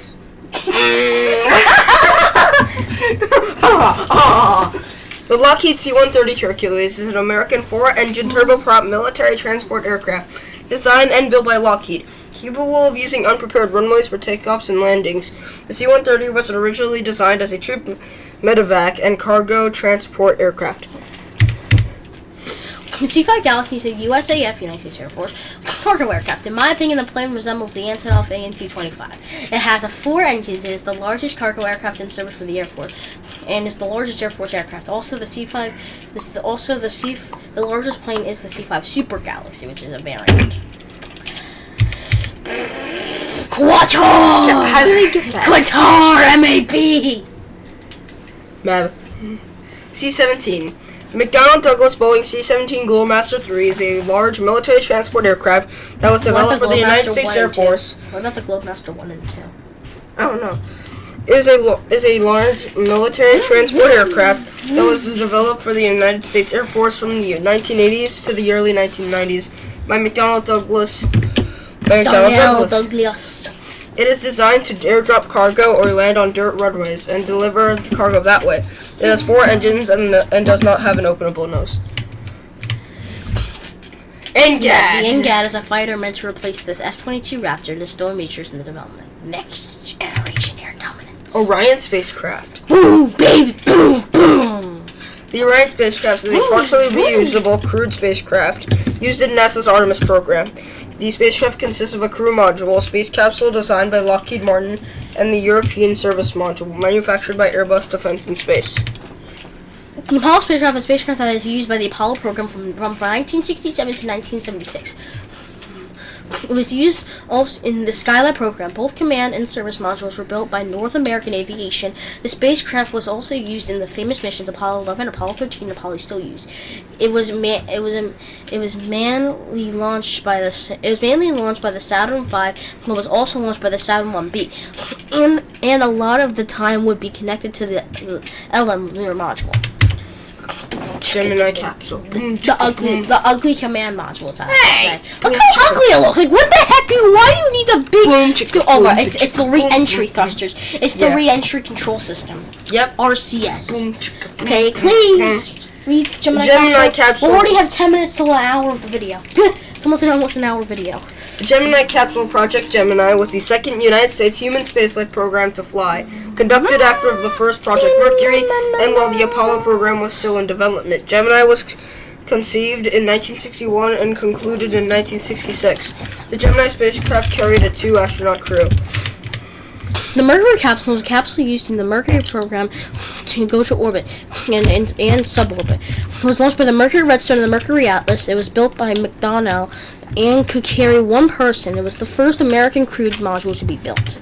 The Lockheed C-130 Hercules is an American 4-engine turboprop military transport aircraft designed and built by Lockheed, capable of using unprepared runways for takeoffs and landings. The C-130 was originally designed as a troop medevac and cargo transport aircraft. The C-5 Galaxy is a USAF, United States Air Force, cargo aircraft. In my opinion, the plane resembles the Antonov AN-225. It has 4 engines. It is the largest cargo aircraft in service for the Air Force, and is the largest Air Force aircraft. Also, the C-5. The largest plane is the C-5 Super Galaxy, which is a variant. Qatar! How did they get that? Qatar, MAP. Mab. C-17. The McDonnell Douglas Boeing C-17 Globemaster III is a large military transport aircraft that was developed for the United States Air Force. What about the Globemaster 1 and 2? I don't know. It is a large military transport aircraft that was developed for the United States Air Force from the 1980s to the early 1990s by McDonnell Douglas. Douglas. It is designed to airdrop cargo or land on dirt runways and deliver the cargo that way. It has 4 engines and does not have an openable nose. NGAD. The NGAD is a fighter meant to replace this F-22 Raptor. There's still features in the development. Next generation air dominance. Orion spacecraft. Boom, baby, boom, boom. The Orion spacecraft is a partially reusable crewed spacecraft used in NASA's Artemis program. The spacecraft consists of a crew module, a space capsule designed by Lockheed Martin, and the European Service Module, manufactured by Airbus Defence and Space. The Apollo spacecraft is a spacecraft that is used by the Apollo program from 1967 to 1976. It was used also in the Skylab program. Both command and service modules were built by North American Aviation. The spacecraft was also used in the famous missions Apollo 11, Apollo 13, and Apollo still used. It was mainly launched by the Saturn V, but was also launched by the Saturn 1B, and a lot of the time would be connected to the LM lunar module. Gemini capsule. The ugly command module is how I say. Look how ugly it looks. Like, what the heck? Why do you need the big? Oh, right. It's the re-entry thrusters. It's the re-entry control system. Yep. RCS. Okay, please read Gemini capsule. We already have 10 minutes till an hour of the video. It's almost an hour video. The Gemini capsule, Project Gemini, was the second United States human spaceflight program to fly, conducted after the first Project Mercury, and while the Apollo program was still in development. Gemini was conceived in 1961 and concluded in 1966. The Gemini spacecraft carried a 2-astronaut crew. The Mercury capsule was a capsule used in the Mercury program to go to orbit and suborbit. It was launched by the Mercury Redstone and the Mercury Atlas. It was built by McDonnell and could carry 1 person. It was the first American crewed module to be built.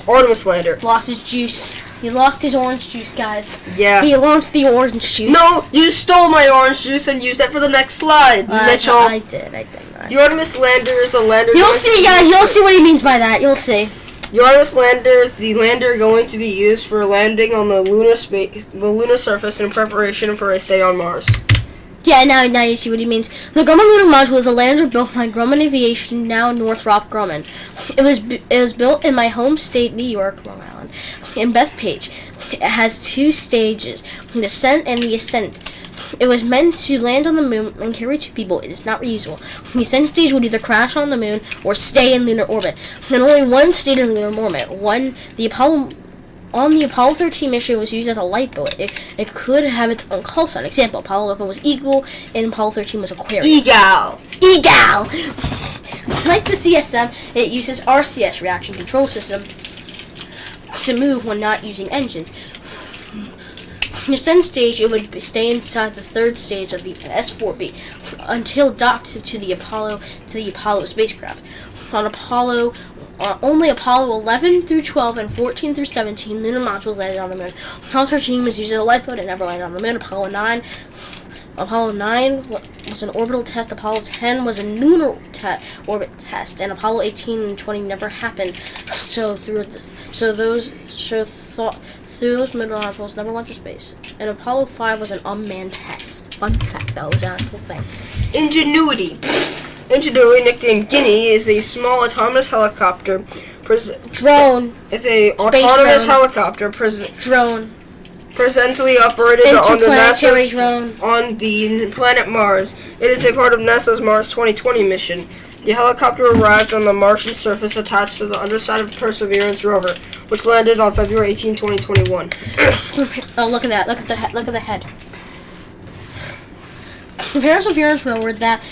Artemis lander. Lost his juice. He lost his orange juice, guys. Yeah. He lost the orange juice. No, you stole my orange juice and used that for the next slide, Mitchell. I did. The Artemis lander is the lander. You'll see, guys. You'll see what he means by that. You'll see. The Artemis lander is the lander going to be used for landing on the lunar surface in preparation for a stay on Mars. Yeah, now you see what he means. The Grumman lunar module is a lander built by Grumman Aviation, now Northrop Grumman. It was built in my home state, New York, Long Island, in Bethpage. It has 2 stages, the descent and the ascent. It was meant to land on the moon and carry 2 people. It is not reusable. The ascent stage would either crash on the moon or stay in lunar orbit. And only 1 stayed in lunar orbit. On the Apollo 13 mission, it was used as a lifeboat. It could have its own call sign. Example, Apollo 11 was Eagle, and Apollo 13 was Aquarius. Eagle! Like the CSM, it uses RCS, reaction control system, to move when not using engines. In the ascent stage, it would stay inside the 3rd stage of the S-4B until docked to the Apollo spacecraft. Only Apollo 11 through 12 and 14 through 17 lunar modules landed on the moon. Apollo 13 was used as a lifeboat and never landed on the moon. Apollo 9 was an orbital test. Apollo 10 was a lunar orbit test, and Apollo 18 and 20 never happened. Through those middle modules never went to space. And Apollo 5 was an unmanned test. Fun fact, that was an actual thing. Ingenuity, nicknamed Guinea, is a small autonomous helicopter. Drone. It's a autonomous helicopter. Drone. presently operated on the Interplanetary drone. on the planet Mars. It is a part of NASA's Mars 2020 mission. The helicopter arrived on the Martian surface attached to the underside of Perseverance rover, which landed on February 18, 2021. Oh, look at that! Look at the head. The Perseverance rover that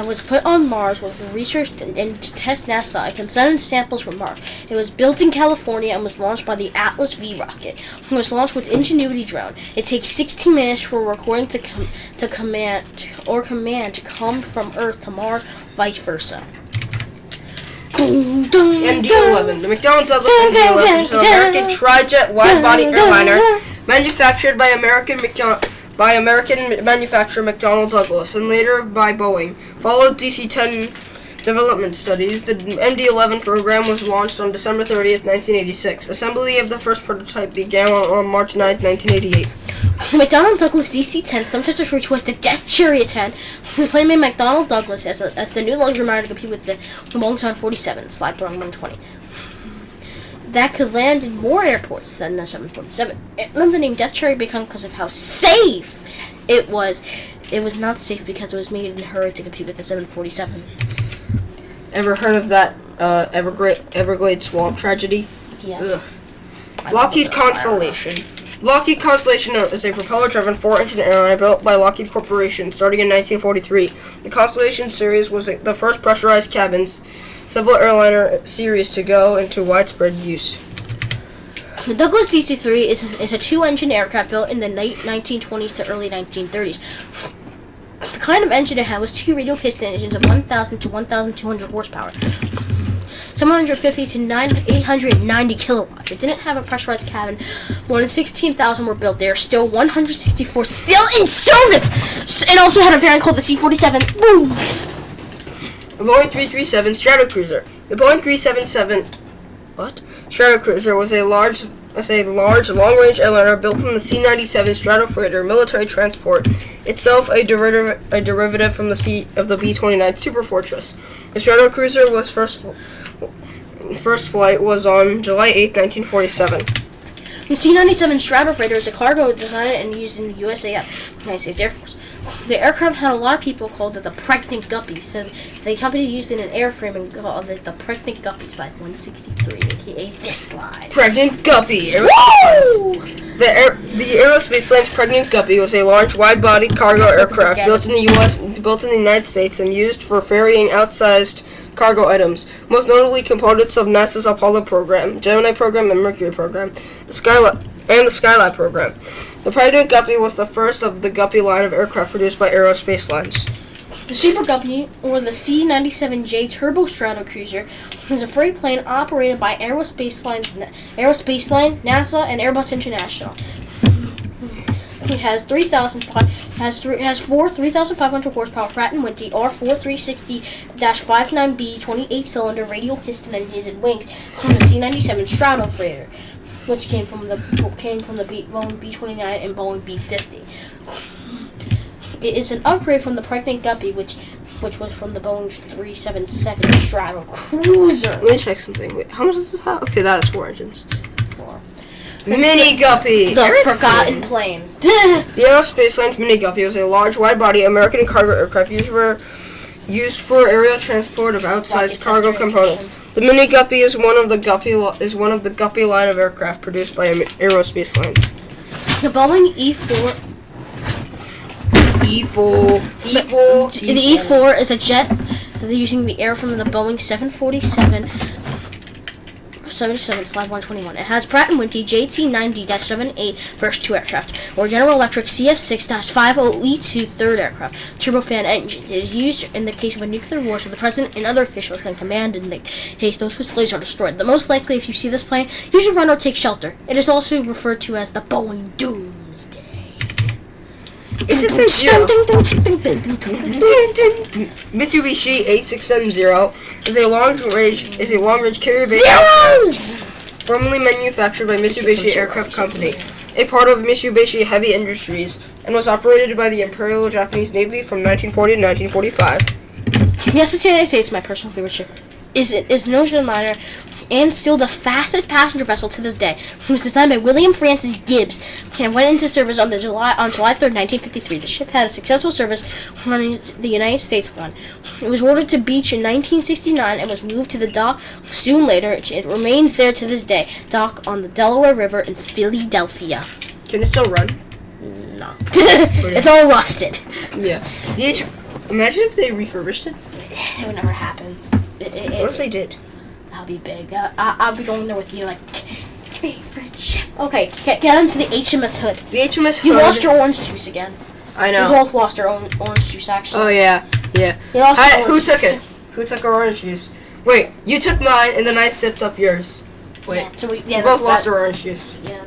was put on Mars was researched and to test NASA and can send samples from Mars. It was built in California and was launched by the Atlas V rocket. It was launched with Ingenuity drone. It takes 16 minutes for a recording to command to come from Earth to Mars, vice versa. MD-11. The McDonnell Douglas MD-11 is an American tri-jet wide-body airliner manufactured by American manufacturer McDonnell Douglas and later by Boeing. Followed DC-10 development studies, the MD-11 program was launched on December 30th, 1986. Assembly of the first prototype began on March 9th, 1988. McDonnell Douglas DC-10, sometimes referred to as the Death Chariot 10, the plane made McDonnell Douglas as the new luxury liner to compete with the Boeing 747, slide drawing 120. That could land in more airports than the 747. It earned the name Death Chariot because of how safe it was. It was not safe because it was made in a hurry to compete with the 747. Ever heard of that Everglades swamp tragedy? Yeah. Ugh. Lockheed Constellation. Lockheed Constellation is a propeller-driven 4-engine airliner built by Lockheed Corporation starting in 1943. The Constellation series was the first pressurized cabins civil airliner series to go into widespread use. The Douglas DC-3 is a 2-engine aircraft built in the late 1920s to early 1930s. The kind of engine it had was 2 radial piston engines of 1,000 to 1,200 horsepower, 750 to 890 kilowatts. It didn't have a pressurized cabin. More than 16,000 were built. There are still 164 still in service. It also had a variant called the C-47. Boom. The Boeing 337 Stratocruiser. The Boeing 377 Stratocruiser was a large long-range airliner built from the C-97 Stratofreighter military transport, itself a derivative from the B-29 Superfortress. The Stratocruiser was first flight was on July 8, 1947. The C-97 Stratofreighter is a cargo designed and used in the USAF, United States Air Force. The aircraft had a lot of people called it the Pregnant Guppy, so the company used it in an airframe and called it the Pregnant Guppy, slide 163, aka this slide. Pregnant Guppy. The Aerospace Lane's Pregnant Guppy was a large, wide-body cargo aircraft built in the United States and used for ferrying outsized cargo items, most notably components of NASA's Apollo program, Gemini program, and Mercury program, the Skylab program. The Pregnant Guppy was the first of the Guppy line of aircraft produced by Aerospace Lines. The Super Guppy, or the C-97J Turbo Stratocruiser, is a freight plane operated by Aerospace Line, NASA, and Airbus International. It has 3,500 horsepower Pratt & Whitney R4360-59B 28-cylinder radial piston engines and wings from the C-97 Stratofreighter, which came from the Boeing B-29 and Boeing B-50. It is an upgrade from the Pregnant Guppy, which was from the Boeing 377 Stratocruiser. Let me check something. Wait, how much does this have? Okay, that is 4 engines. Mini Guppy! The forgotten plane. The Aerospace Lines Mini Guppy was a large, wide-body American cargo aircraft used for aerial transport of outsized cargo components. The Mini Guppy is one of the Guppy line of aircraft produced by Aerospace Lines. The Boeing E-4. The E-4 is a jet using the air from the Boeing 747. 77, slide 121. It has Pratt & Whitney JT90-78 first 2 aircraft, or General Electric CF6-50E2 third aircraft, turbofan engines. It is used in the case of a nuclear war, so the president and other officials can command in the case those facilities are destroyed. The most likely, if you see this plane, you should run or take shelter. It is also referred to as the Boeing Doomsday. Mitsubishi 8670 is a long-range carrier-based Zeros! formerly manufactured by Mitsubishi Aircraft Company, a part of Mitsubishi Heavy Industries, and was operated by the Imperial Japanese Navy from 1940 to 1945. Yes, it's the United States, my personal favorite ship. Is an ocean liner and still the fastest passenger vessel to this day. It was designed by William Francis Gibbs and went into service on July 3rd, 1953. The ship had a successful service running the United States line. It was ordered to beach in 1969 and was moved to the dock soon later. It remains there to this day, dock on the Delaware River in Philadelphia. Can it still run? No. It's all rusted. Yeah. Imagine if they refurbished it. That would never happen. What if they did? That'll be big. I'll be going there with you, like, favorite ship. Okay, get into the HMS Hood. The HMS Hood. You lost your orange juice again. I know. We both lost our own orange juice, actually. Oh, yeah. Who took it? Who took our orange juice? Wait, you took mine, and then I sipped up yours. Wait, yeah, so we both lost our orange juice. Yeah.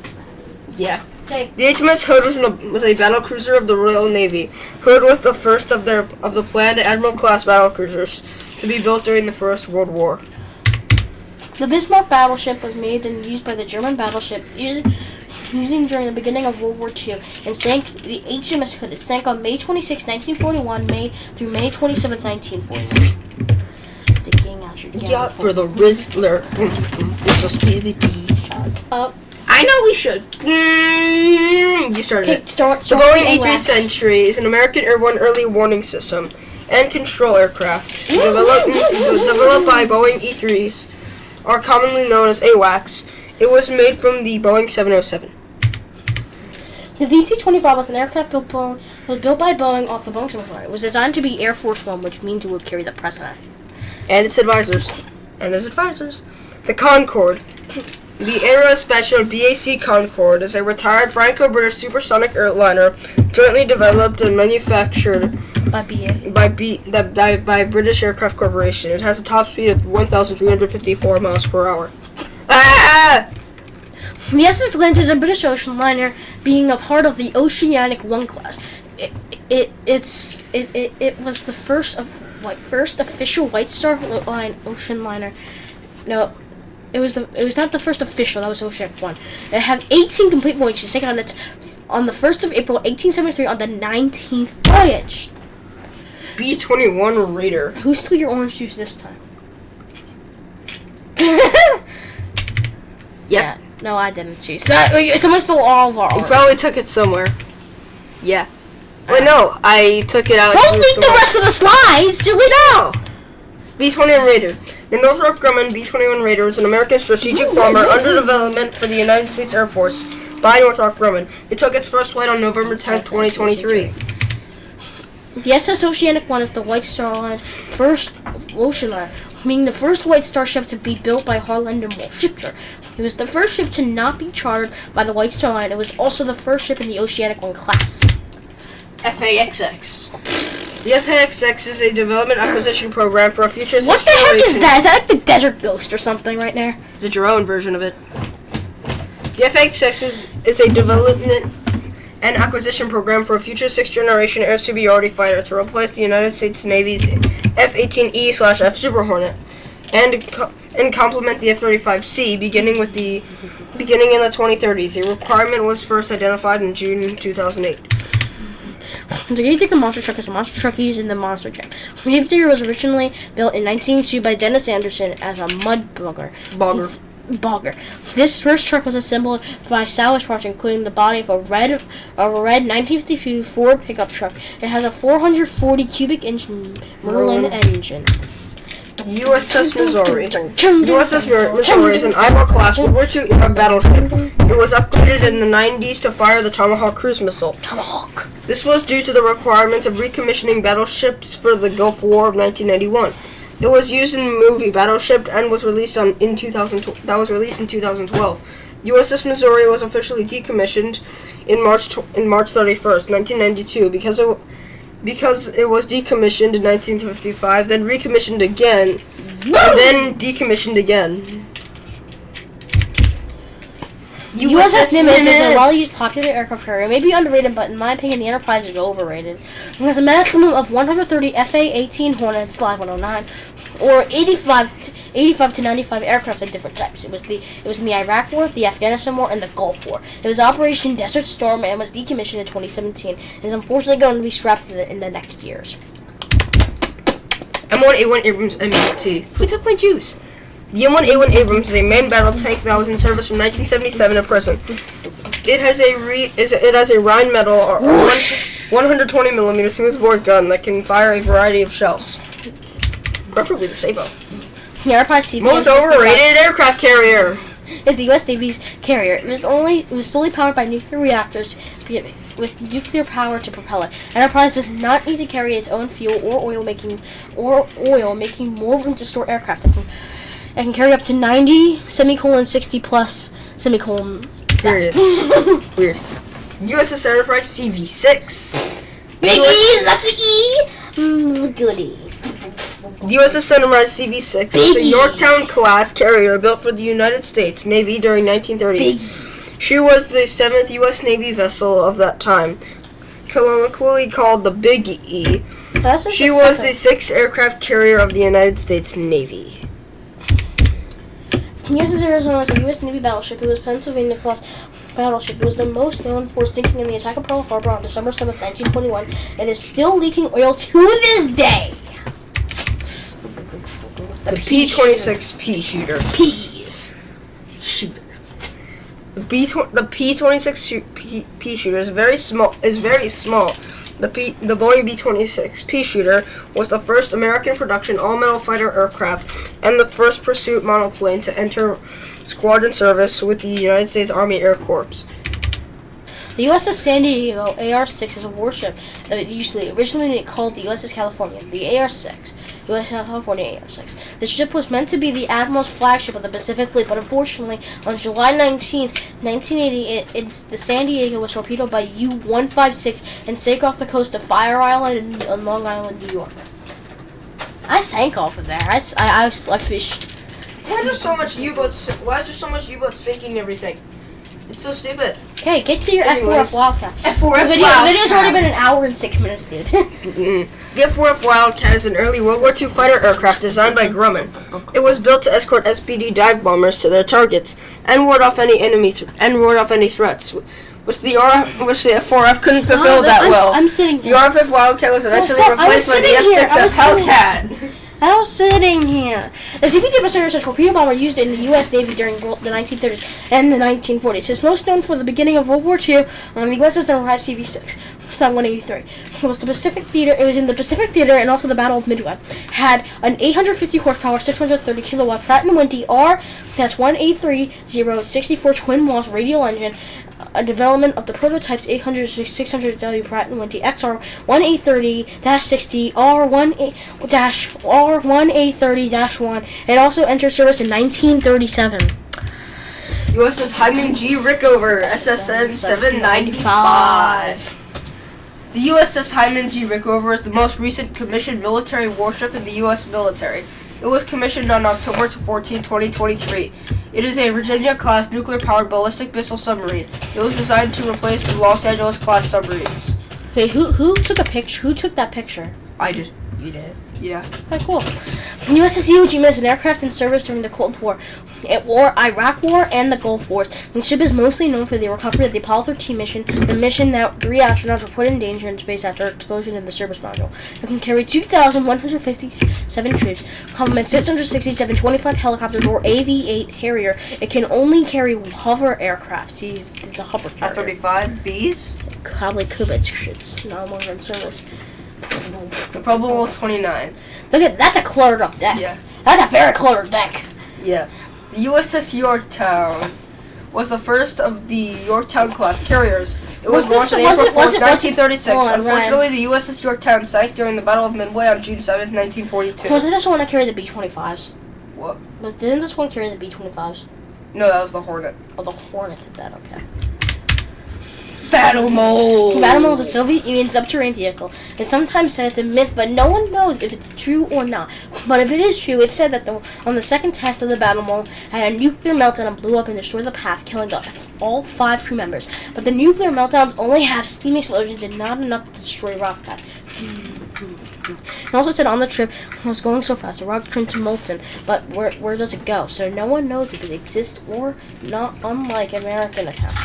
Yeah. Okay. The HMS Hood was a battle cruiser of the Royal Navy. Hood was the first of the planned Admiral-class battle cruisers to be built during the First World War. The Bismarck battleship was made and used by the German battleship using during the beginning of World War II and sank the HMS Hood. It sank on May 26, 1941, through May 27, 1941. Sticking out your Yeah, for the Rizzler. Up. I know we should. You started it. Start The Boeing A3 Sentry is an American airborne early warning system and control aircraft developed by Boeing E3s, are commonly known as AWACS. It was made from the Boeing 707. The VC-25 was an aircraft built by Boeing off the Boeing 707. It was designed to be Air Force One, which means it would carry the president. And its advisors. The Concorde. The Aerospatiale BAC Concorde is a retired Franco-British supersonic airliner jointly developed and manufactured By BA. by British Aircraft Corporation. It has a top speed of 1,354 miles per hour. Ah! The SS Atlantis is a British ocean liner, being a part of the Oceanic One class. It was the first official White Star Line ocean liner. No, it was not the first official. That was Oceanic One. It had 18 complete voyages taken on the 1st of April, 1873, on the 19th voyage. B-21 Raider. Who stole your orange juice this time? Yeah. No, I didn't choose. Someone stole all of our You orange. probably took it somewhere. Yeah. Wait, no. I took it out. Don't eat the rest of the slides, silly. No! B-21 Raider. The Northrop Grumman B-21 Raider was an American strategic bomber under development for the United States Air Force by Northrop Grumman. It took its first flight on November 10, 2023. The SS Oceanic One is the White Star Line's first ocean liner, being the first White Star ship to be built by Harland & Wolff Shipyard. It was the first ship to not be chartered by the White Star Line. It was also the first ship in the Oceanic One class. FAXX. The FAXX is a development acquisition program for a future What the heck is that? Is that like the Desert Ghost or something right there? It's a drone version of it. The FAXX is a development and acquisition program for a future 6th-generation air superiority fighter to replace the United States Navy's F-18E/F Super Hornet and complement the F-35C beginning in the 2030s. The requirement was first identified in June 2008. The Gravedigger monster truck is a monster truck used in the Monster Jam. The Gravedigger was originally built in 1902 by Dennis Anderson as a mud bogger. This first truck was assembled by salvage parts, including the body of a red 1952 Ford pickup truck. It has a 440 cubic inch Merlin engine. USS Missouri. USS Missouri is an Iowa class World War II era battleship. It was upgraded in the 90s to fire the Tomahawk cruise missile. Tomahawk. This was due to the requirements of recommissioning battleships for the Gulf War of 1991. It was used in the movie Battleship and was released in 2012. USS Missouri was officially decommissioned in March 31st, 1992, because it was decommissioned in 1955, then recommissioned again, and then decommissioned again. USS Nimitz is a well-used popular aircraft carrier. It may be underrated, but in my opinion, the Enterprise is overrated. It has a maximum of 130 FA-18 Hornets, Slide 109, or 85 to 95 aircraft of different types. It was in the Iraq War, the Afghanistan War, and the Gulf War. It was Operation Desert Storm and was decommissioned in 2017. It is unfortunately going to be scrapped in the next years. M1A1 Abrams MT. Who took my juice? The M1A1 Abrams is a main battle tank that was in service from 1977 to present. It has a Rheinmetall or 120 millimeter smoothbore gun that can fire a variety of shells, preferably the Sabo. The Enterprise CV Most overrated aircraft carrier is the U.S. Navy's carrier. It was solely powered by nuclear reactors with nuclear power to propel it. Enterprise does not need to carry its own fuel or oil, making more room to store aircraft. It can carry up to 90 60 plus Weird. Weird. USS Enterprise CV-6. Biggie, lucky, goody. The USS Enterprise CV-6 was a Yorktown class carrier built for the United States Navy during 1930s. Biggie. She was the 7th U.S. Navy vessel of that time, colloquially called the Big E. She was the 6th aircraft carrier of the United States Navy. USS Arizona was a U.S. Navy battleship. It was Pennsylvania-class battleship. It was the most known for sinking in the attack of Pearl Harbor on December 7th, 1941, and is still leaking oil to this day. The P-26 pea shooter. Peas. Shooter. The P-26 pea shooter is very small. The Boeing B-26 pea shooter was the first American production all-metal fighter aircraft and the first pursuit monoplane to enter squadron service with the United States Army Air Corps. The USS San Diego AR-6 is a warship that originally called the USS California. The AR-6, USS California AR-6. The ship was meant to be the Admiral's flagship of the Pacific Fleet, but unfortunately, on July 19th, 1980, the San Diego was torpedoed by U-156 and sank off the coast of Fire Island in Long Island, New York. I sank off of there. I fished. Why is there so much U-boat sinking everything? It's so stupid. Okay, get to your F4F Wildcat. F4F The video's already been an hour and 6 minutes, dude. The F4F Wildcat is an early World War II fighter aircraft designed by Grumman. It was built to escort SPD dive bombers to their targets and ward off any threats, which the F4F couldn't fulfill that well. I'm sitting here. The RFF Wildcat was eventually replaced by the F6F Hellcat. I was sitting here. The CP-3 was a torpedo bomber used in the U.S. Navy during the 1930s and the 1940s. It's most known for the beginning of World War II on the USS Enterprise CV-6, Sun 183. It was in the Pacific Theater and also the Battle of Midway. Had an 850 horsepower, 630 kilowatt Pratt & Whitney R-1830 64 twin-Moss radial engine. A development of the prototypes 800-600W Pratt & Whitney XR-1830-60 R-1830-1. It also entered service in 1937. USS Hyman G. Rickover, SSN 795. The USS Hyman G. Rickover is the most recent commissioned military warship in the U.S. military. It was commissioned on October 14, 2023. It is a Virginia-class nuclear-powered ballistic missile submarine. It was designed to replace the Los Angeles-class submarines. Hey, who took a picture? Who took that picture? I did. You did? Yeah. Okay, cool. USS Iwo Jima is an aircraft in service during the Cold War, Iraq War, and the Gulf Wars. The ship is mostly known for the recovery of the Apollo 13 mission, the mission that 3 astronauts were put in danger in space after explosion in the service module. It can carry 2,157 troops, complement 667 25 helicopters or AV-8 Harrier. It can only carry hover aircraft. See, it's a hover carrier. F-35Bs? Probably could, but it's not longer in service. The Probable 29. Look at that's a cluttered up deck. Yeah. That's a very cluttered deck. Yeah. The USS Yorktown was the first of the Yorktown class carriers. It was launched on April 4th, 1936. Unfortunately, the USS Yorktown sank during the Battle of Midway on June 7th, 1942. Wasn't this one that carried the B-25s? What? Didn't this one carry the B-25s? No, that was the Hornet. Oh, the Hornet did that, okay. Battle Mole! Battle Mole is a Soviet Union subterranean vehicle. It's sometimes said it's a myth, but no one knows if it's true or not. But if it is true, it's said that on the second test of the Battle Mole, had a nuclear meltdown and blew up and destroyed the path, killing all 5 crew members. But the nuclear meltdowns only have steam explosions and not enough to destroy rock path. It also said on the trip, it was going so fast, the rock turned to molten, but where does it go? So no one knows if it exists or not, unlike American attempts.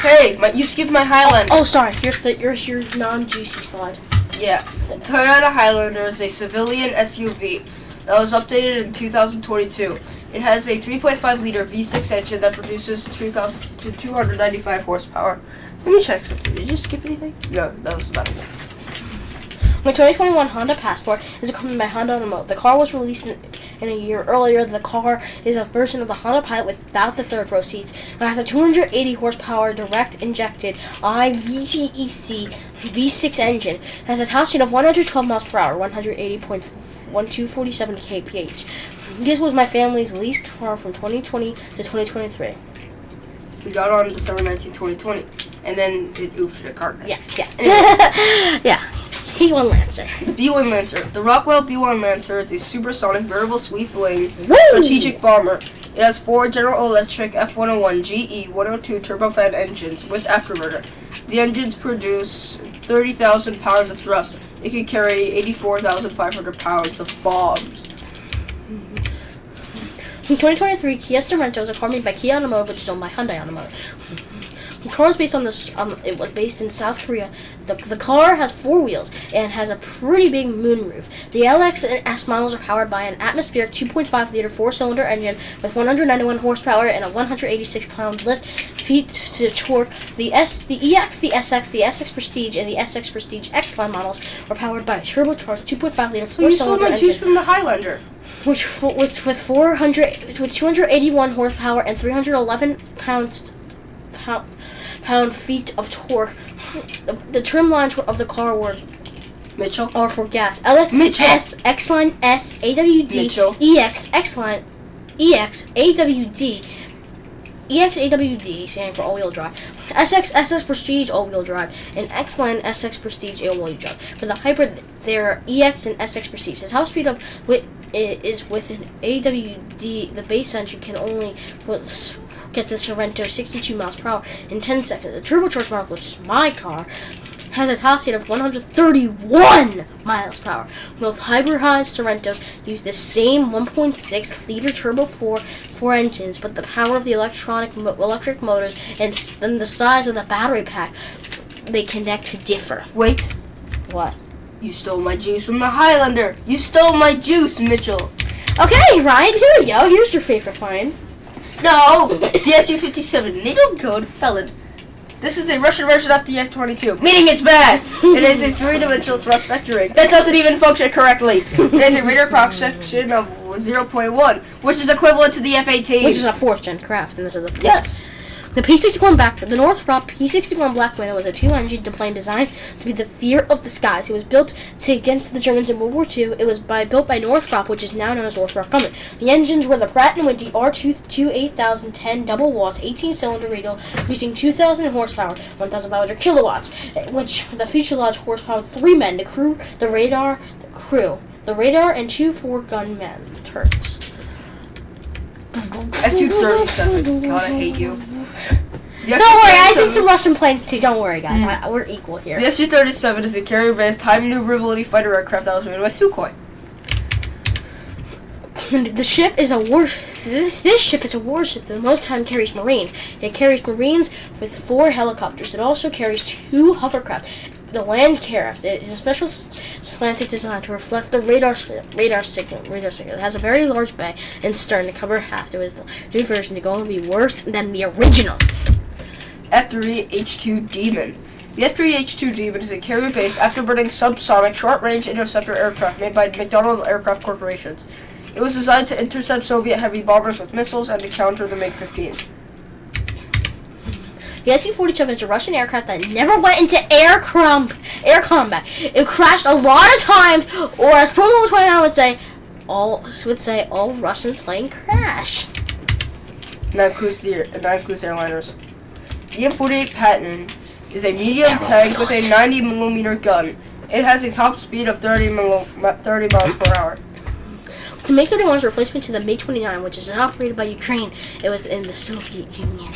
Hey, you skipped my Highland. Oh, sorry. Here's your non-juicy slide. Yeah. Toyota Highlander is a civilian SUV that was updated in 2022. It has a 3.5-liter V6 engine that produces 2,000 to 295 horsepower. Let me check something. Did you skip anything? No, that was about it. My 2021 Honda Passport is accompanied by Honda Automotive. The car was released in a year earlier. The car is a version of the Honda Pilot without the third row seats. It has a 280 horsepower direct injected IVTEC V6 engine. It has a top speed of 112 miles per hour, 180.1247 kph. This was my family's leased car from 2020 to 2023. We got on December 19, 2020, and then it oofed a car crash. Yeah. Anyway. Yeah. B1 Lancer. The B1 Lancer. The Rockwell B1 Lancer is a supersonic variable sweep bling strategic bomber. It has 4 General Electric F101 GE 102 turbofan engines with afterburner. The engines produce 30,000 pounds of thrust. It can carry 84,500 pounds of bombs. In 2023, Kia Sorento is a car made by Kia Automotive, which is owned by Hyundai Automotive. The car was based on this. It was based in South Korea. The car has 4 wheels and has a pretty big moonroof. The LX and S models are powered by an atmospheric 2.5-liter 4-cylinder engine with 191 horsepower and a 186-pound lift-feet to torque. The EX, the SX, the SX Prestige, and the SX Prestige X line models are powered by a turbocharged 2.5-liter 4-cylinder engine. So you stole my juice from the Highlander. With 281 horsepower and 311 pound-feet of torque. The trim lines of the car were Mitchell are for gas. LX Mitchell. S, X line S, AWD, Mitchell. EX, X line, EX, AWD, EX, AWD, standing for all-wheel drive. SX, SX Prestige, all-wheel drive, and X line SX Prestige, all-wheel drive. For the hybrid, there are EX and SX Prestige. The top speed of is with an AWD. The base engine can only get the Sorento 62 miles per hour in 10 seconds. The turbocharged model, which is my car, has a top speed of 131 miles per hour. Both hybridized Sorrentos use the same 1.6-liter turbo 4 engines, but the power of the electric motors and the size of the battery pack they connect to differ. Wait. What? You stole my juice from the Highlander. You stole my juice, Mitchell. Okay, Ryan, here we go. Here's your favorite find. No, the Su-57 NATO code felon. This is the Russian version of the F-22, meaning it's bad. It is a 3-dimensional thrust vectoring that doesn't even function correctly. It has a radar cross section of 0.1, which is equivalent to the F-18. Which is a 4th-gen craft, and this is a 4th. Yes. The the Northrop P-61 Black Widow was a 2-engine plane designed to be the fear of the skies. It was built against the Germans in World War II. It was built by Northrop, which is now known as Northrop Grumman. The engines were the Pratt & Whitney R28010 double walls 18-cylinder radial using 2,000 horsepower, 1,500 kilowatts, which the fuselage horsepower 3 men, the radar, and 2 4-gun turrets. Su-37. God, I hate you. Don't worry, I did some Russian planes too. Don't worry, guys. We're equal here. The Su-37 is a carrier-based high-maneuverability fighter aircraft that was made by Sukhoi. The ship is a war. This ship is a warship that most time carries Marines. It carries Marines with 4 helicopters. It also carries 2 hovercraft. The land craft is a special slanted design to reflect the radar signal. It has a very large bay and stern to cover half. There is the new version to go and be worse than the original. F-3H-2 Demon. The F-3H-2 Demon is a carrier-based afterburning subsonic short-range interceptor aircraft made by McDonnell Aircraft Corporations. It was designed to intercept Soviet heavy bombers with missiles and to counter the MiG-15. The Su-47 is a Russian aircraft that never went into air combat. It crashed a lot of times, or as Promo 29 would say, all Russian plane crash. That includes airliners. The M48 Patton is a medium tank with a 90mm gun. It has a top speed of 30 miles per hour. The MiG-31 is a replacement to the MiG-29, which is operated by Ukraine. It was in the Soviet Union.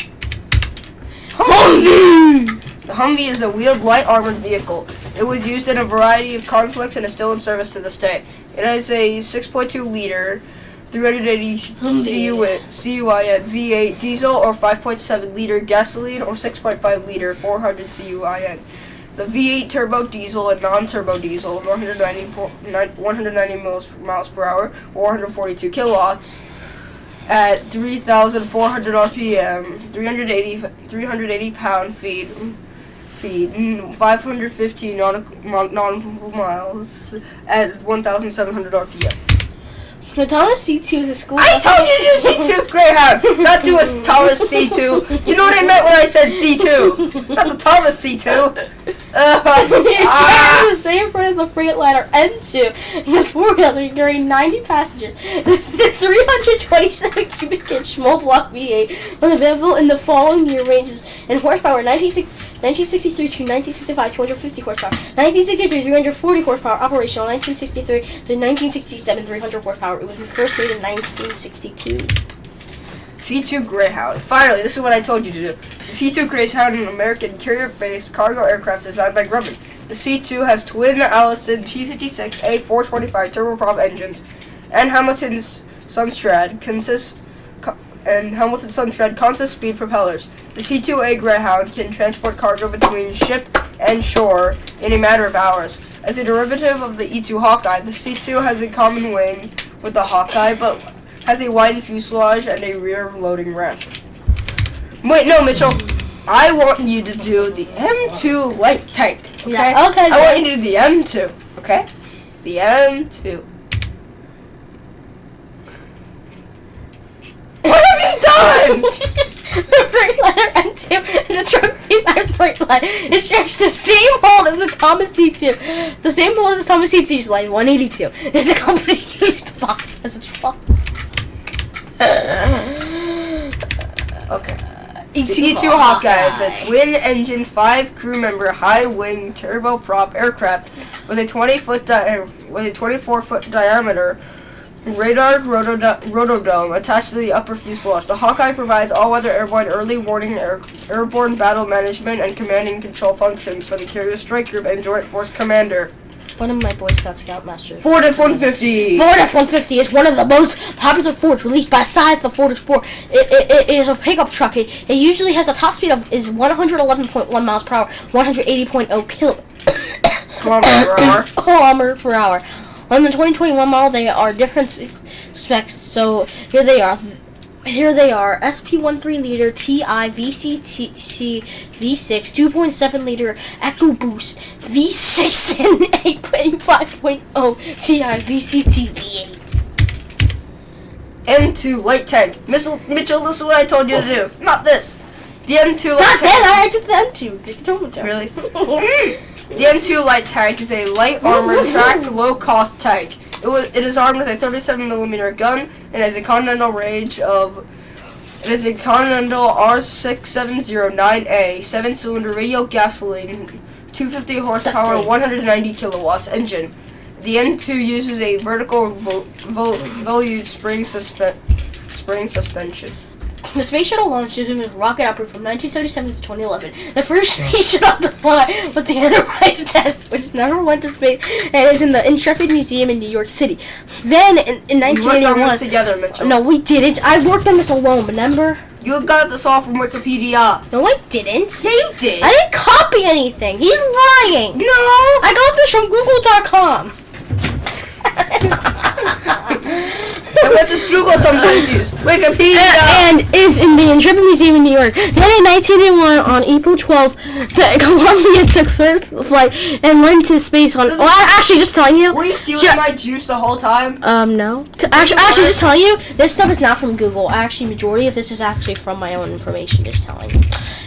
Humvee! The Humvee is a wheeled light armored vehicle. It was used in a variety of conflicts and is still in service to this day. It has a 6.2-liter, 380 CUI V8 diesel or 5.7-liter gasoline or 6.5-liter 400 CUI. The V8 turbo diesel and non-turbo diesel, 190 miles per hour, 442 kilowatts, at 3,400 RPM, 380 pound-feet, 515 nautical miles, at 1,700 RPM. The Thomas C2 is a school. I told you to do C2 Greyhound, not do a Thomas C2. You know what I meant when I said C2, not the Thomas C2. It's the same front as the Freightliner M2. It has 4 wheels carrying 90 passengers. The 327 cubic inch small block V8 was available in the following year ranges in horsepower: 1963 to 1965, 250 horsepower; 1963, 340 horsepower, operational; 1963 to 1967, 300 horsepower. It was first made in 1962. C2 Greyhound. Finally, this is what I told you to do. The C2 Greyhound is an American carrier-based cargo aircraft designed by Grumman. The C2 has twin Allison T56A 425 turboprop engines, and Hamilton's Sunstrad consist speed propellers. The C2A Greyhound can transport cargo between ship and shore in a matter of hours. As a derivative of the E2 Hawkeye, the C2 has a common wing with the Hawkeye, but has a widened fuselage and a rear loading ramp. Wait, no, Mitchell. I want you to do the M2 light tank. Okay? Yeah, okay. I want you to do the M2. Okay? The M2. What have you done? The Freightliner M2 and the truck B5 Freightliner. It shares the same hold as the Thomas C2. The same hold as the Thomas C2 is like 182. It's a company used to buy as its box. Okay. The E2 Hawkeye is a twin-engine, 5-crew-member, high-wing turboprop aircraft with a 24-foot diameter radar rotodome attached to the upper fuselage. The Hawkeye provides all-weather airborne early warning, airborne battle management, and command and control functions for the Carrier Strike Group and Joint Force Commander. One of my Boy Scout Scoutmasters. Ford F-150. Ford F-150 is one of the most popular Fords released by side the Ford Explorer. It is a pickup truck. It usually has a top speed of 111.1 miles per hour, 180.0 kilometers per hour. On the 2021 model, they are different specs. So here they are. SP 1.3 liter TI VCTC V6, 2.7 liter EcoBoost V6, and 8.5.0 TI VCT V8. M2 light tank. Mitchell, this is what I told you to do. Not this. The M2 light Not tank. that, I took the M2. Really? The M2 light tank is a light armored tracked low-cost tank. It is armed with a 37mm gun and has a continental range of. It is a Continental R6709A 7-cylinder radial gasoline, 250 horsepower, 190 kilowatts engine. The M2 uses a vertical volute spring suspension. The Space Shuttle launched with rocket output from 1977 to 2011. The first space shuttle to fly was the Enterprise test, which never went to space and is in the Intrepid Museum in New York City. Then, in 1981... We worked on this together, Mitchell. No, we didn't. I worked on this alone, remember? You got this all from Wikipedia. No, I didn't. Yeah, you did. I didn't copy anything. He's lying. No. I got this from Google.com. I went to Google sometimes use Wikipedia. And is in the Intrepid Museum in New York. Then in 1981, on April 12th, the Columbia took first flight and went to space on... Well, actually, just telling you... Were you stealing my juice the whole time? No. Actually, just telling you, this stuff is not from Google. Actually, majority of this is actually from my own information, just telling you.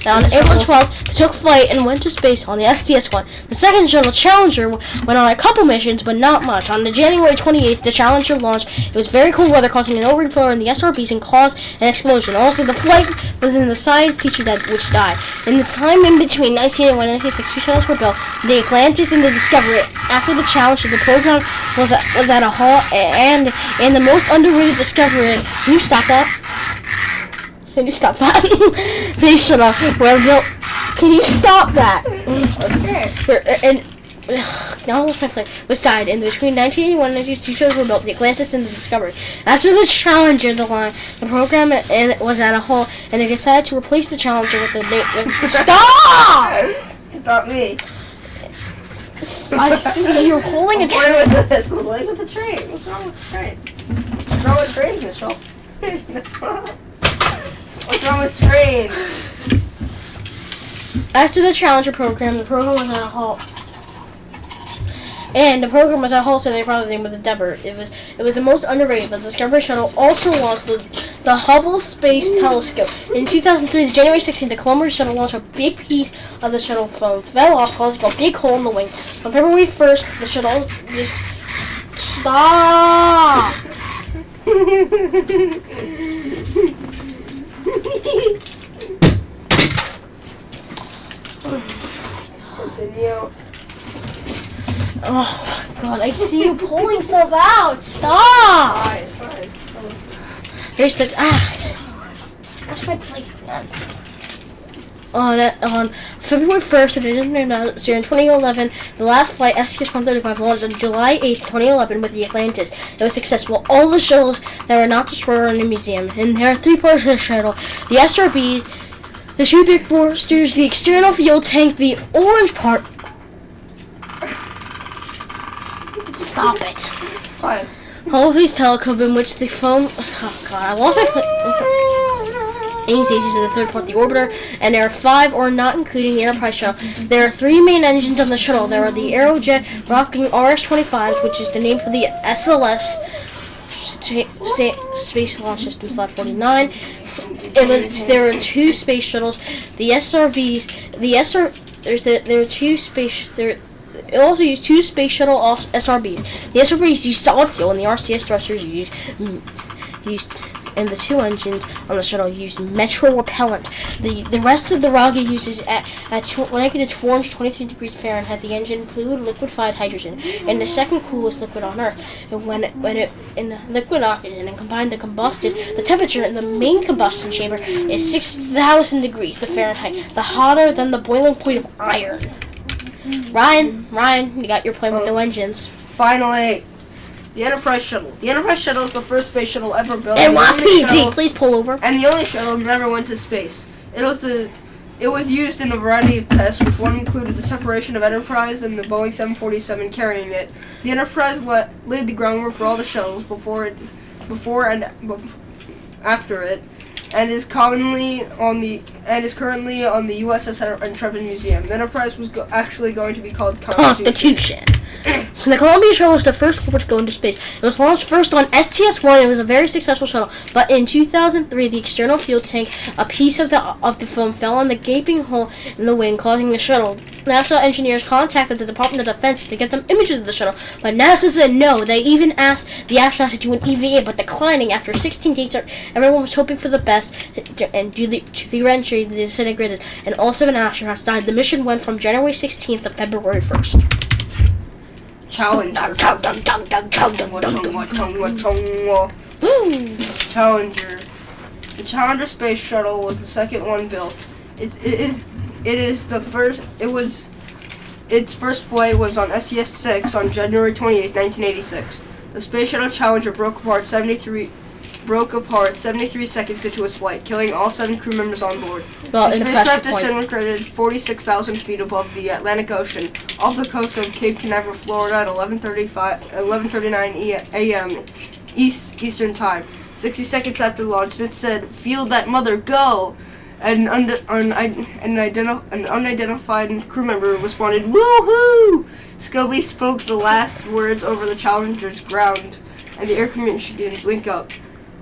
Now, on April 12th, they took flight and went to space on the STS-1. The second shuttle, Challenger, went on a couple missions, but not much. On the January 28th, the Challenger launched. It was very cold weather, causing an overflow in the SRBs and caused an explosion. Also, the flight was in the science teacher which died. In the time in between 1981 and 1986, 2 shuttles were built, the Atlantis and the Discovery. After the Challenger, the program was at a halt, and the most underrated discovery. Can you stop that? Can you stop that? Please shut up. Can you stop that? Okay. And now I lost my plane. Was died in between 1981 and 1982 shows were built, the Atlantis and the Discovery. After the Challenger, the program was at a halt, and they decided to replace the Challenger with the Stop! It's not me. I see you're holding a I'm train. playing with this. I'm playing with the train. What's wrong with the train? What's wrong with trains, Mitchell? What's wrong with trains? After the Challenger program, the program was on a halt. And the program was on hold, so they probably named it Endeavour. It was the most underrated. The Discovery Shuttle also launched the Hubble Space Telescope. In 2003, the January 16th, the Columbia Shuttle launched a big piece of the shuttle phone fell off, causing a big hole in the wing. On February 1st, the shuttle just stop. Continue. Oh God! I see you pulling stuff out. Stop. Fine. Here's the Where's my plate again? On February 1st, it is announced in 2011, the last flight, STS-135, launched on July 8th, 2011 with the Atlantis. It was successful. All the shuttles that were not destroyed are in the museum, and there are 3 parts of the shuttle. The SRB, the 2 big boosters, the external fuel tank, the orange part. Stop it. Fine. All of these telescope in which the phone. Oh God, I lost my aim stations in the 3rd part, the orbiter, and there are 5, or not including the Enterprise shuttle. There are 3 main engines on the shuttle. There are the Aerojet rocking RS-25s, which is the name for the SLS Space Launch System Slot 49. There were 2 space shuttles, the SRBs. There were 2 space. It also used 2 space shuttle SRBs. The SRBs used solid fuel, and the RCS thrusters used, and the 2 engines on the shuttle used metro repellent. The rest of the rocket uses at negative 423 degrees Fahrenheit. The engine fluid liquefied hydrogen, and the second coolest liquid on Earth. And when it in the liquid oxygen and combined the combustion, the temperature in the main combustion chamber is 6,000 degrees Fahrenheit, the hotter than the boiling point of iron. Ryan, you got your plane with no engines. Finally, the Enterprise Shuttle. The Enterprise Shuttle is the first space shuttle ever built. And one PG, please pull over. And the only shuttle that never went to space. It was used in a variety of tests, which one included the separation of Enterprise and the Boeing 747 carrying it. The Enterprise laid the groundwork for all the shuttles before and after it, and is currently on the USS Intrepid Museum. The Enterprise was actually going to be called Constitution. The Columbia Shuttle was the first orbiter to go into space. It was launched first on STS-1. It was a very successful shuttle, but in 2003, the external fuel tank, a piece of the foam, fell on the gaping hole in the wing, causing the shuttle. NASA engineers contacted the Department of Defense to get them images of the shuttle, but NASA said no. They even asked the astronauts to do an EVA, but declining. After 16 days, everyone was hoping for the best, and due to the entry, they disintegrated, and all 7 astronauts died. The mission went from January 16th to February 1st. Challenger. Challenger. The Challenger space shuttle was the second one built. Its first flight was on SES-6 on January 28, 1986. The space shuttle Challenger broke apart 73 seconds into its flight, killing all 7 crew members on board. The spacecraft disintegrated 46,000 feet above the Atlantic Ocean, off the coast of Cape Canaveral, Florida, at 11:39 a.m. Eastern Time. 60 seconds after launch, Smith said, "Feel that mother go!" And an unidentified crew member responded, "Woohoo!" Scobie spoke the last words over the Challenger's ground, and the air conditionings link up.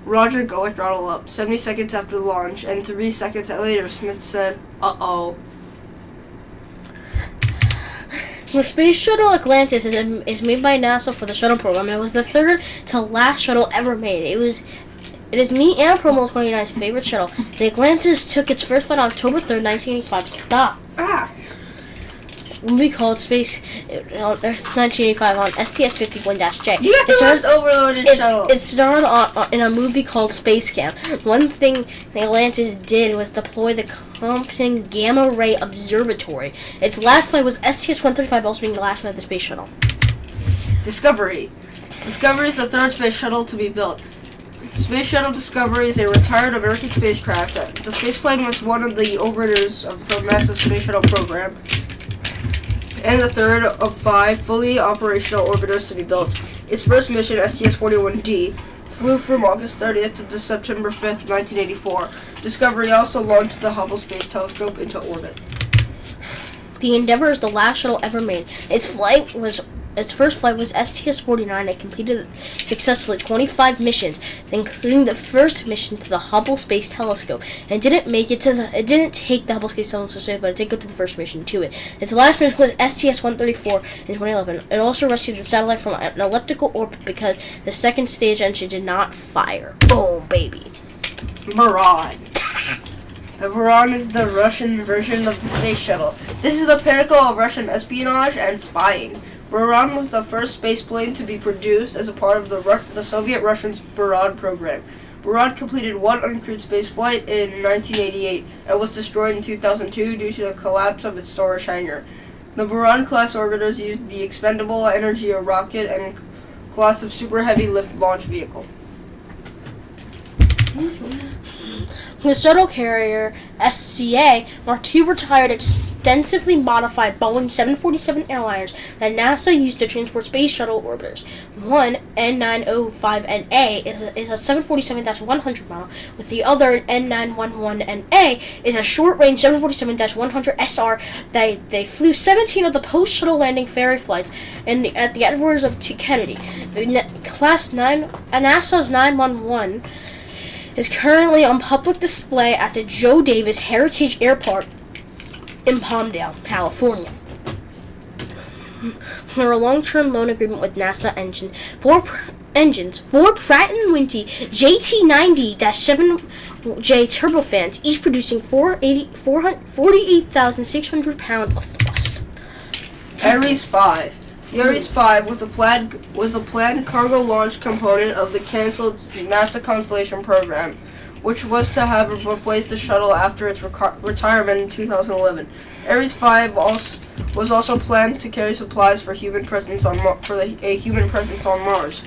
Roger, go at throttle up. 70 seconds after launch, and 3 seconds later, Smith said, "Uh-oh." The Space Shuttle Atlantis is made by NASA for the shuttle program. It was the 3rd to last shuttle ever made. It is me and Promo 29's favorite shuttle. The Atlantis took its first flight on October 3rd, 1985. Stop. Movie called Space on Earth 1985 on STS-51-J. You got the most overloaded shuttle. It starred in a movie called Space Camp. One thing the Atlantis did was deploy the Compton Gamma Ray Observatory. Its last flight was STS-135, also being the last flight of the space shuttle. Discovery. Discovery is the 3rd space shuttle to be built. Space Shuttle Discovery is a retired American spacecraft. The spaceplane was one of the orbiters from NASA's Space Shuttle program. and the third of 5 fully operational orbiters to be built. Its first mission, STS-41D, flew from August 30th to September 5th, 1984. Discovery also launched the Hubble Space Telescope into orbit. The Endeavour is the last shuttle ever made. Its first flight was STS-49. It completed successfully 25 missions, including the first mission to the Hubble Space Telescope. And it didn't take the Hubble Space Telescope, but it did go to the first mission to it. Its last mission was STS-134 in 2011. It also rescued the satellite from an elliptical orbit because the second stage engine did not fire. Boom, baby. Buran. The Buran is the Russian version of the space shuttle. This is the pinnacle of Russian espionage and spying. Buran was the first spaceplane to be produced as a part of the Soviet Russian's Buran program. Buran completed one uncrewed space flight in 1988 and was destroyed in 2002 due to the collapse of its storage hangar. The Buran-class orbiters used the expendable energy rocket and class of super heavy lift launch vehicle. The shuttle carrier SCA marked 2 retired extensively modified Boeing 747 airliners that NASA used to transport space shuttle orbiters. One, N905NA, is a 747-100 model, with the other, N911NA, is a short-range 747-100SR. They flew 17 of the post-shuttle landing ferry flights at the Edwards of T. Kennedy. NASA's 911 is currently on public display at the Joe Davis Heritage Airport in Palmdale, California. For a long-term loan agreement with NASA four Pratt & Whitney JT90-7J turbofans, each producing 48,600 pounds of thrust. Ares 5. The Ares 5 was the planned cargo launch component of the canceled NASA Constellation program, which was to have replaced the shuttle after its retirement in 2011. Ares 5 was also planned to carry supplies for a human presence on Mars.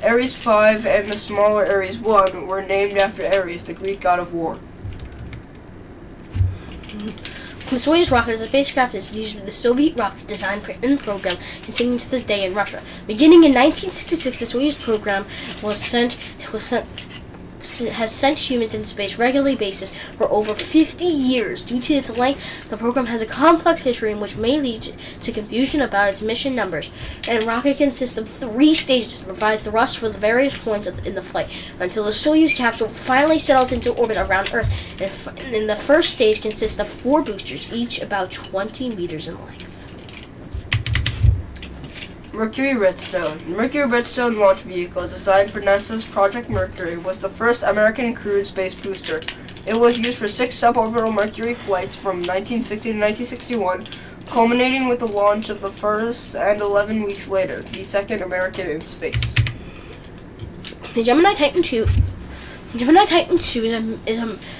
Ares 5 and the smaller Ares 1 were named after Ares, the Greek god of war. The Soyuz rocket as a spacecraft is used with the Soviet rocket design and program, continuing to this day in Russia. Beginning in 1966, the Soyuz program has sent humans into space regularly basis for over 50 years. Due to its length, the program has a complex history in which may lead to confusion about its mission numbers. And rocket consists of 3 stages to provide thrust for the various points in the flight until the Soyuz capsule finally settles into orbit around Earth. And the first stage consists of 4 boosters, each about 20 meters in length. Mercury Redstone. The Mercury Redstone launch vehicle, designed for NASA's Project Mercury, was the first American crewed space booster. It was used for 6 suborbital Mercury flights from 1960 to 1961, culminating with the launch of the first and 11 weeks later, the second American in space. The Gemini Titan II. Gemini Titan II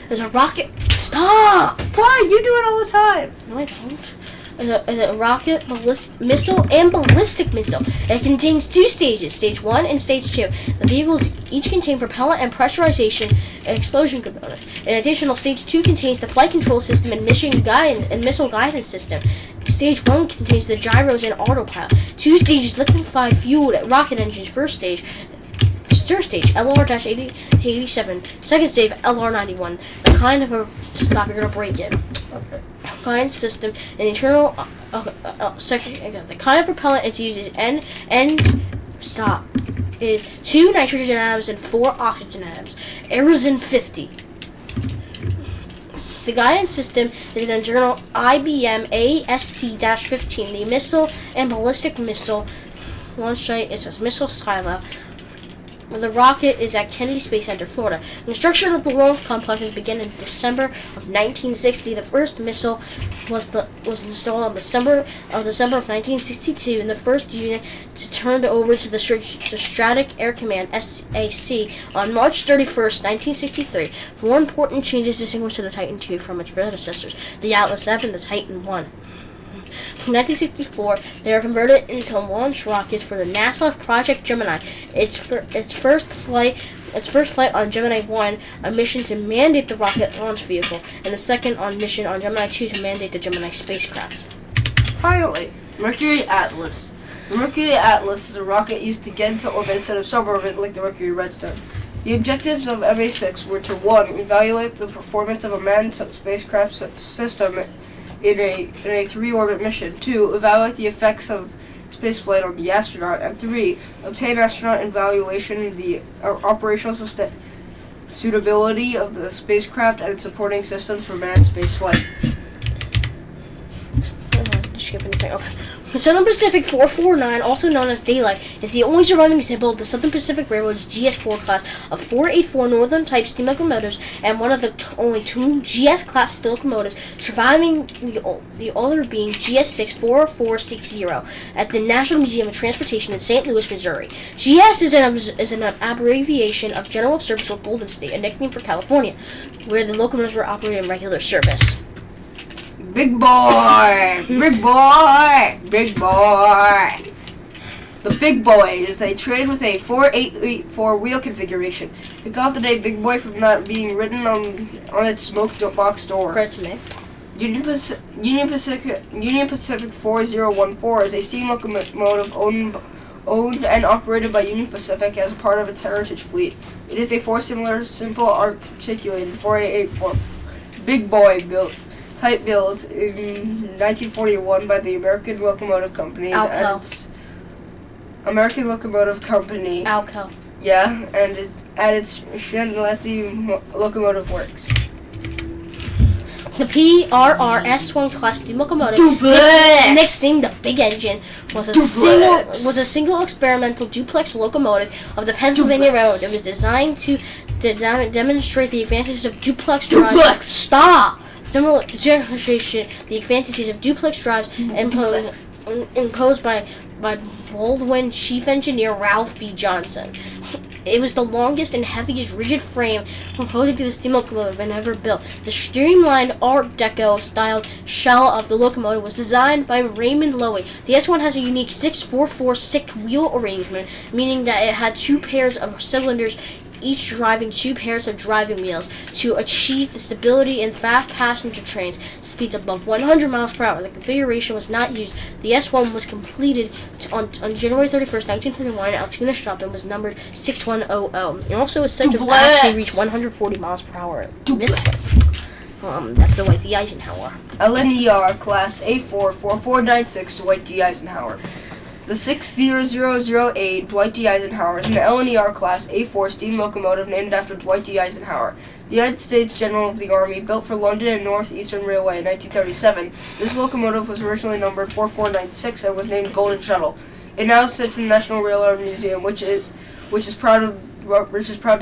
is a rocket. Stop! Why? You do it all the time. No, I don't. Is a rocket, missile, and ballistic missile. It contains 2 stages, Stage 1 and Stage 2. The vehicles each contain propellant and pressurization and explosion components. In addition, Stage 2 contains the flight control system and missile guidance system. Stage 1 contains the gyros and autopilot. 2 stages, liquefied fueled rocket engines. First stage, LR-87. Second stage, LR-91. The kind of a... Stop, you're going to break it. Okay. Kind system, and internal... the kind of propellant it's used is is 2 nitrogen atoms and 4 oxygen atoms. Aerosine 50. The guidance system is an internal IBM ASC-15. The missile and ballistic missile launch site is a missile silo. The rocket is at Kennedy Space Center, Florida. Construction of the launch complexes began in December of 1960. The first missile was installed in December of 1962, and the first unit turned over to the Strategic Air Command (SAC) on March 31st, 1963. More important changes distinguish the Titan II from its predecessors, the Atlas V and the Titan I. In 1964, they were converted into launch rockets for the NASA Project Gemini. Its first flight on Gemini 1, a mission to mandate the rocket launch vehicle, and the second mission on Gemini 2 to mandate the Gemini spacecraft. Finally, Mercury Atlas. The Mercury Atlas is a rocket used to get into orbit instead of suborbit like the Mercury Redstone. The objectives of MA6 were to 1. Evaluate the performance of a manned spacecraft system in a 3-orbit mission. 2. Evaluate the effects of spaceflight on the astronaut. And 3. Obtain astronaut evaluation of the operational suitability of the spacecraft and its supporting systems for manned spaceflight. Skip anything. Okay. The Southern Pacific 449, also known as Daylight, is the only surviving example of the Southern Pacific Railroad's GS4 class of 484 Northern type steam locomotives, and one of the only 2 GS class locomotives surviving, the other being GS6 4460 at the National Museum of Transportation in St. Louis, Missouri. GS is an abbreviation of General Service or Golden State, a nickname for California, where the locomotives were operated in regular service. Big boy! Big boy! Big boy! The Big Boy is a train with a 4884 wheel configuration. It got the name Big Boy from not being written on its smoke box door. Credit to me. Union Pacific 4014 is a steam locomotive owned and operated by Union Pacific as a part of its heritage fleet. It is a simple articulated 4884 Big Boy type built in 1941 by the American Locomotive Company. Alco. American Locomotive Company. Alco. Yeah, and at its Shanleti Locomotive Works. The PRR S1 class steam locomotive, next thing the big engine, was a single experimental duplex locomotive of the Pennsylvania Railroad. It was designed to demonstrate the advantages of duplex drives. Stop. Demonstration the advantages of duplex drives imposed by Baldwin Chief Engineer Ralph B. Johnson. It was the longest and heaviest rigid frame composed to the steam locomotive ever built. The streamlined Art Deco styled shell of the locomotive was designed by Raymond Loewy. The S1 has a unique 6-4-4-6 wheel arrangement, meaning that it had 2 pairs of cylinders, each driving 2 pairs of driving wheels to achieve the stability in fast passenger trains speeds above 100 miles per hour. The configuration was not used. The S1 was completed on January 31st, 1921 at Altoona Shop and was numbered 6100. It also is said to have actually reached 140 miles per hour. Duplex. That's the Dwight D. Eisenhower. LNER Class A44496 Dwight D. Eisenhower. The 60008 Dwight D. Eisenhower is an LNER Class A4 steam locomotive named after Dwight D. Eisenhower, the United States General of the Army, built for London and Northeastern Railway in 1937. This locomotive was originally numbered 4496 and was named Golden Shuttle. It now sits in the National Railroad Museum, which is proud to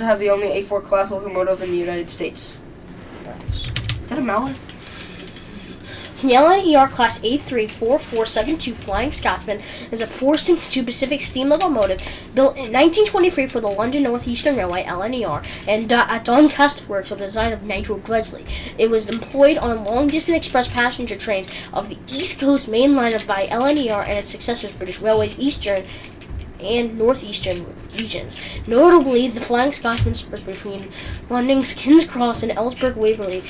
have the only A4 class locomotive in the United States. Nice. Is that a mallard? The LNER Class A34472 Flying Scotsman is a 462 Pacific steam locomotive built in 1923 for the London Northeastern Railway (LNER) and at Doncaster Works of the design of Nigel Gledley. It was employed on long-distance express passenger trains of the East Coast Main Line by LNER and its successors, British Railways Eastern and Northeastern regions. Notably, the Flying Scotsman serves between London's King's Cross and Ellsberg Waverley,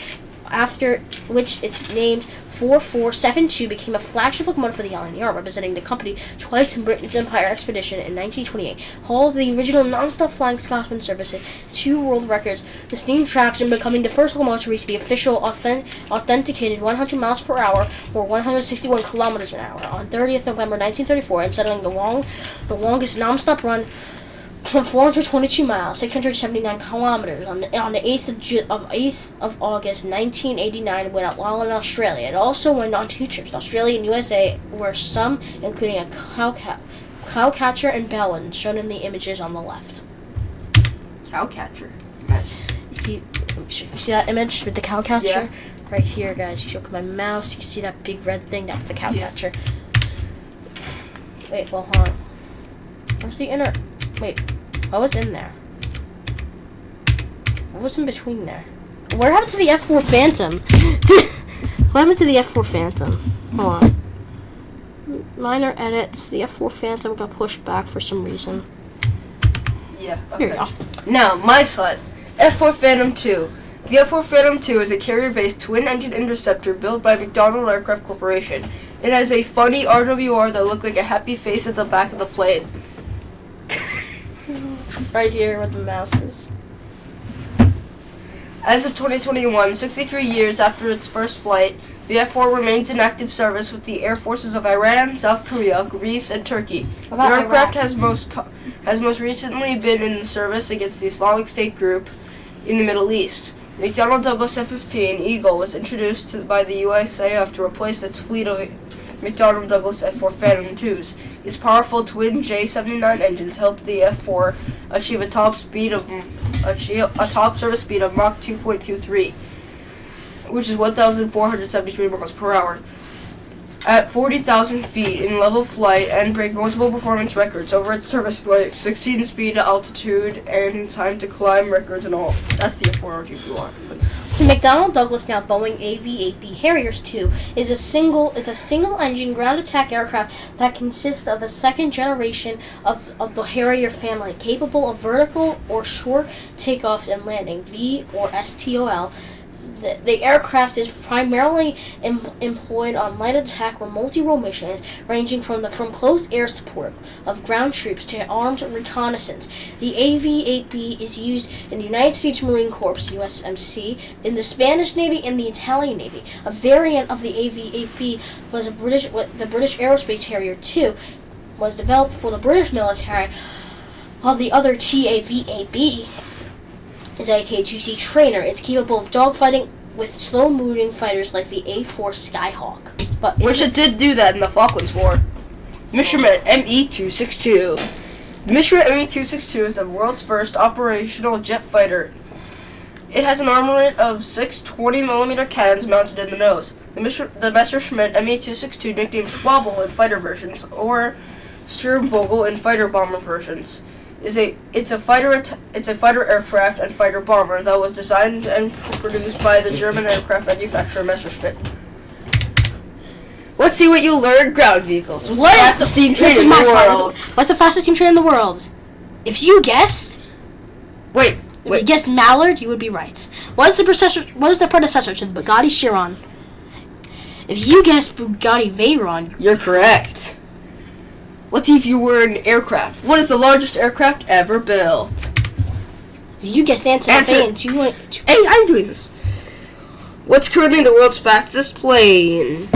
after which its named 4472 became a flagship locomotive for the LNER, representing the company twice in Britain's Empire Expedition in 1928. Hauled the original non-stop Flying Scotsman service at 2 world records, the steam traction becoming the first locomotive to reach the official authenticated 100 miles per hour or 161 kilometers an hour on 30th November 1934 and settling the longest non-stop run from 422 miles, 679 kilometers, on the 8th of August 1989 while in Australia. It also went on 2 trips to Australia and USA, where some, including a cowcatcher and bellend, shown in the images on the left. Cowcatcher. Nice. You see that image with the cowcatcher? Yeah. Right here, guys. You see, look at my mouse. You see that big red thing? That's the cowcatcher. Yeah. Wait, well, hold on. Where's the inner... Wait, what was in there? What was in between there? What happened to the F4 Phantom? What happened to the F4 Phantom? Hold on. Minor edits. The F4 Phantom got pushed back for some reason. Yeah, okay. Here we go. Now, my slide. F4 Phantom 2. The F4 Phantom 2 is a carrier-based twin-engine interceptor built by McDonnell Aircraft Corporation. It has a funny RWR that looked like a happy face at the back of the plane. Right here where the mouse is. As of 2021, 63 years after its first flight, the F-4 remains in active service with the air forces of Iran, South Korea, Greece, and Turkey. The aircraft has most recently been in service against the Islamic State group in the Middle East. McDonnell Douglas F-15 Eagle was introduced by the USAF to replace its fleet of McDonnell Douglas F-4 Phantom IIs. Its powerful twin J79 engines helped the F-4 achieve a top service speed of Mach 2.23, which is 1,473 miles per hour. At 40,000 feet in level flight and break multiple performance records over its service life, 16 speed, altitude, and time to climb records and all. That's the F-4 RGB1. The McDonnell Douglas, now Boeing AV-8B Harriers II, is a single-engine ground attack aircraft that consists of a second generation of the Harrier family, capable of vertical or short takeoffs and landing, V or STOL. The aircraft is primarily employed on light attack or multi-role missions, ranging from close air support of ground troops to armed reconnaissance. The AV-8B is used in the United States Marine Corps (USMC), in the Spanish Navy, and the Italian Navy. A variant of the AV-8B was the British Aerospace Harrier II, was developed for the British military, while the other TAV-8B is a K2C trainer. It's capable of dogfighting with slow-moving fighters like the A4 Skyhawk. Which it did do that in the Falklands War. Mishramet ME-262. The Mishramet ME-262 is the world's first operational jet fighter. It has an armament of 6 20mm cannons mounted in the nose. The Messerschmitt ME-262, nicknamed Schwabel in fighter versions, or Sturmvogel in fighter bomber versions, it's a fighter aircraft and fighter bomber that was designed and produced by the German aircraft manufacturer Messerschmitt. Let's see what you learned. Ground vehicles. What's the fastest steam train in the world? What's the fastest steam train in the world? If you guessed, Wait. If you guessed Mallard, you would be right. What is the predecessor to the Bugatti Chiron? If you guessed Bugatti Veyron, you're correct. Let's see if you were an aircraft. What is the largest aircraft ever built? You guessed answer. Hey, I'm doing this. What's currently the world's fastest plane?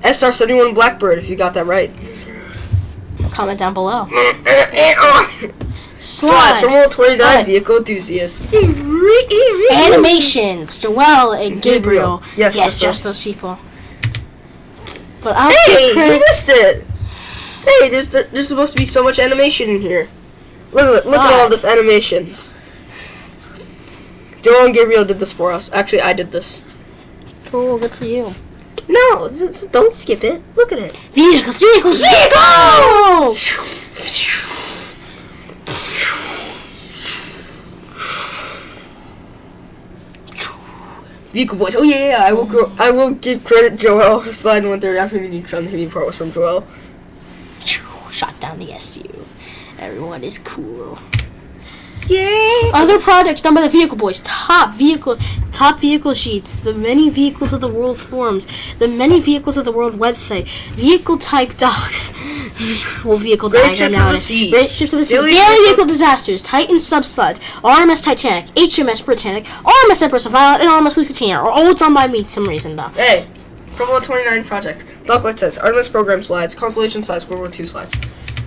SR-71 Blackbird, if you got that right. Comment down below. Slide from all 29 vehicle enthusiasts. Animations, Joel and Gabriel. Yes, just those people. But hey, you missed it. Hey, there's supposed to be so much animation in here. Look at all this animations. Joel and Gabriel did this for us. Actually, I did this. Cool, good for you. No, don't skip it. Look at it. Vehicles! Vehicle boys. Oh yeah, I will give credit Joel for sliding 1/3 after the neutron. The heavy part was from Joel. Shot down the SU. Everyone is cool. Yay! Other projects done by the Vehicle Boys. Top vehicle sheets. The Many Vehicles of the World forums. The Many Vehicles of the World website. Vehicle type docs. Vehicle diagram now. Great ships of the seas. Daily vehicle disasters. Titan subslides. RMS Titanic. HMS Britannic. RMS Empress of Violet. And RMS Lusitania are all done by me for some reason, though. Hey, Apollo 29 projects. Doc says Artemis program slides. Constellation slides. World War II slides.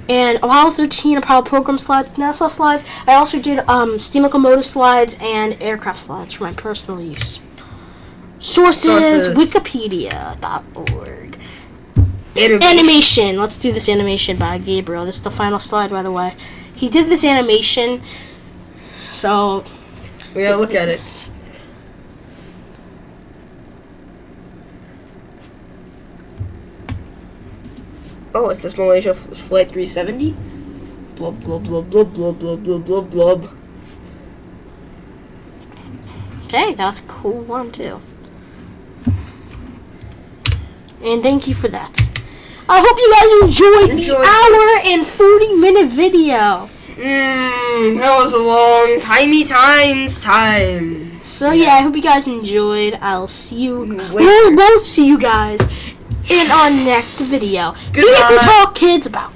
And Apollo 13 Apollo program slides, NASA slides. I also did steam locomotive slides and aircraft slides for my personal use. Sources. Wikipedia.org. Animation. Let's do this animation by Gabriel. This is the final slide, by the way. He did this animation, so we gotta look at it. Oh, it says Malaysia Flight 370? Blub, blub, blub, blub, blub, blub, blub, blub, blub. Okay, that's a cool one, too. And thank you for that. I hope you guys enjoyed the hour and 40-minute video. That was a long, time. So, yeah, I hope you guys enjoyed. I'll see you. We'll see you guys in our next video. Goodbye. Vehicle talk kids about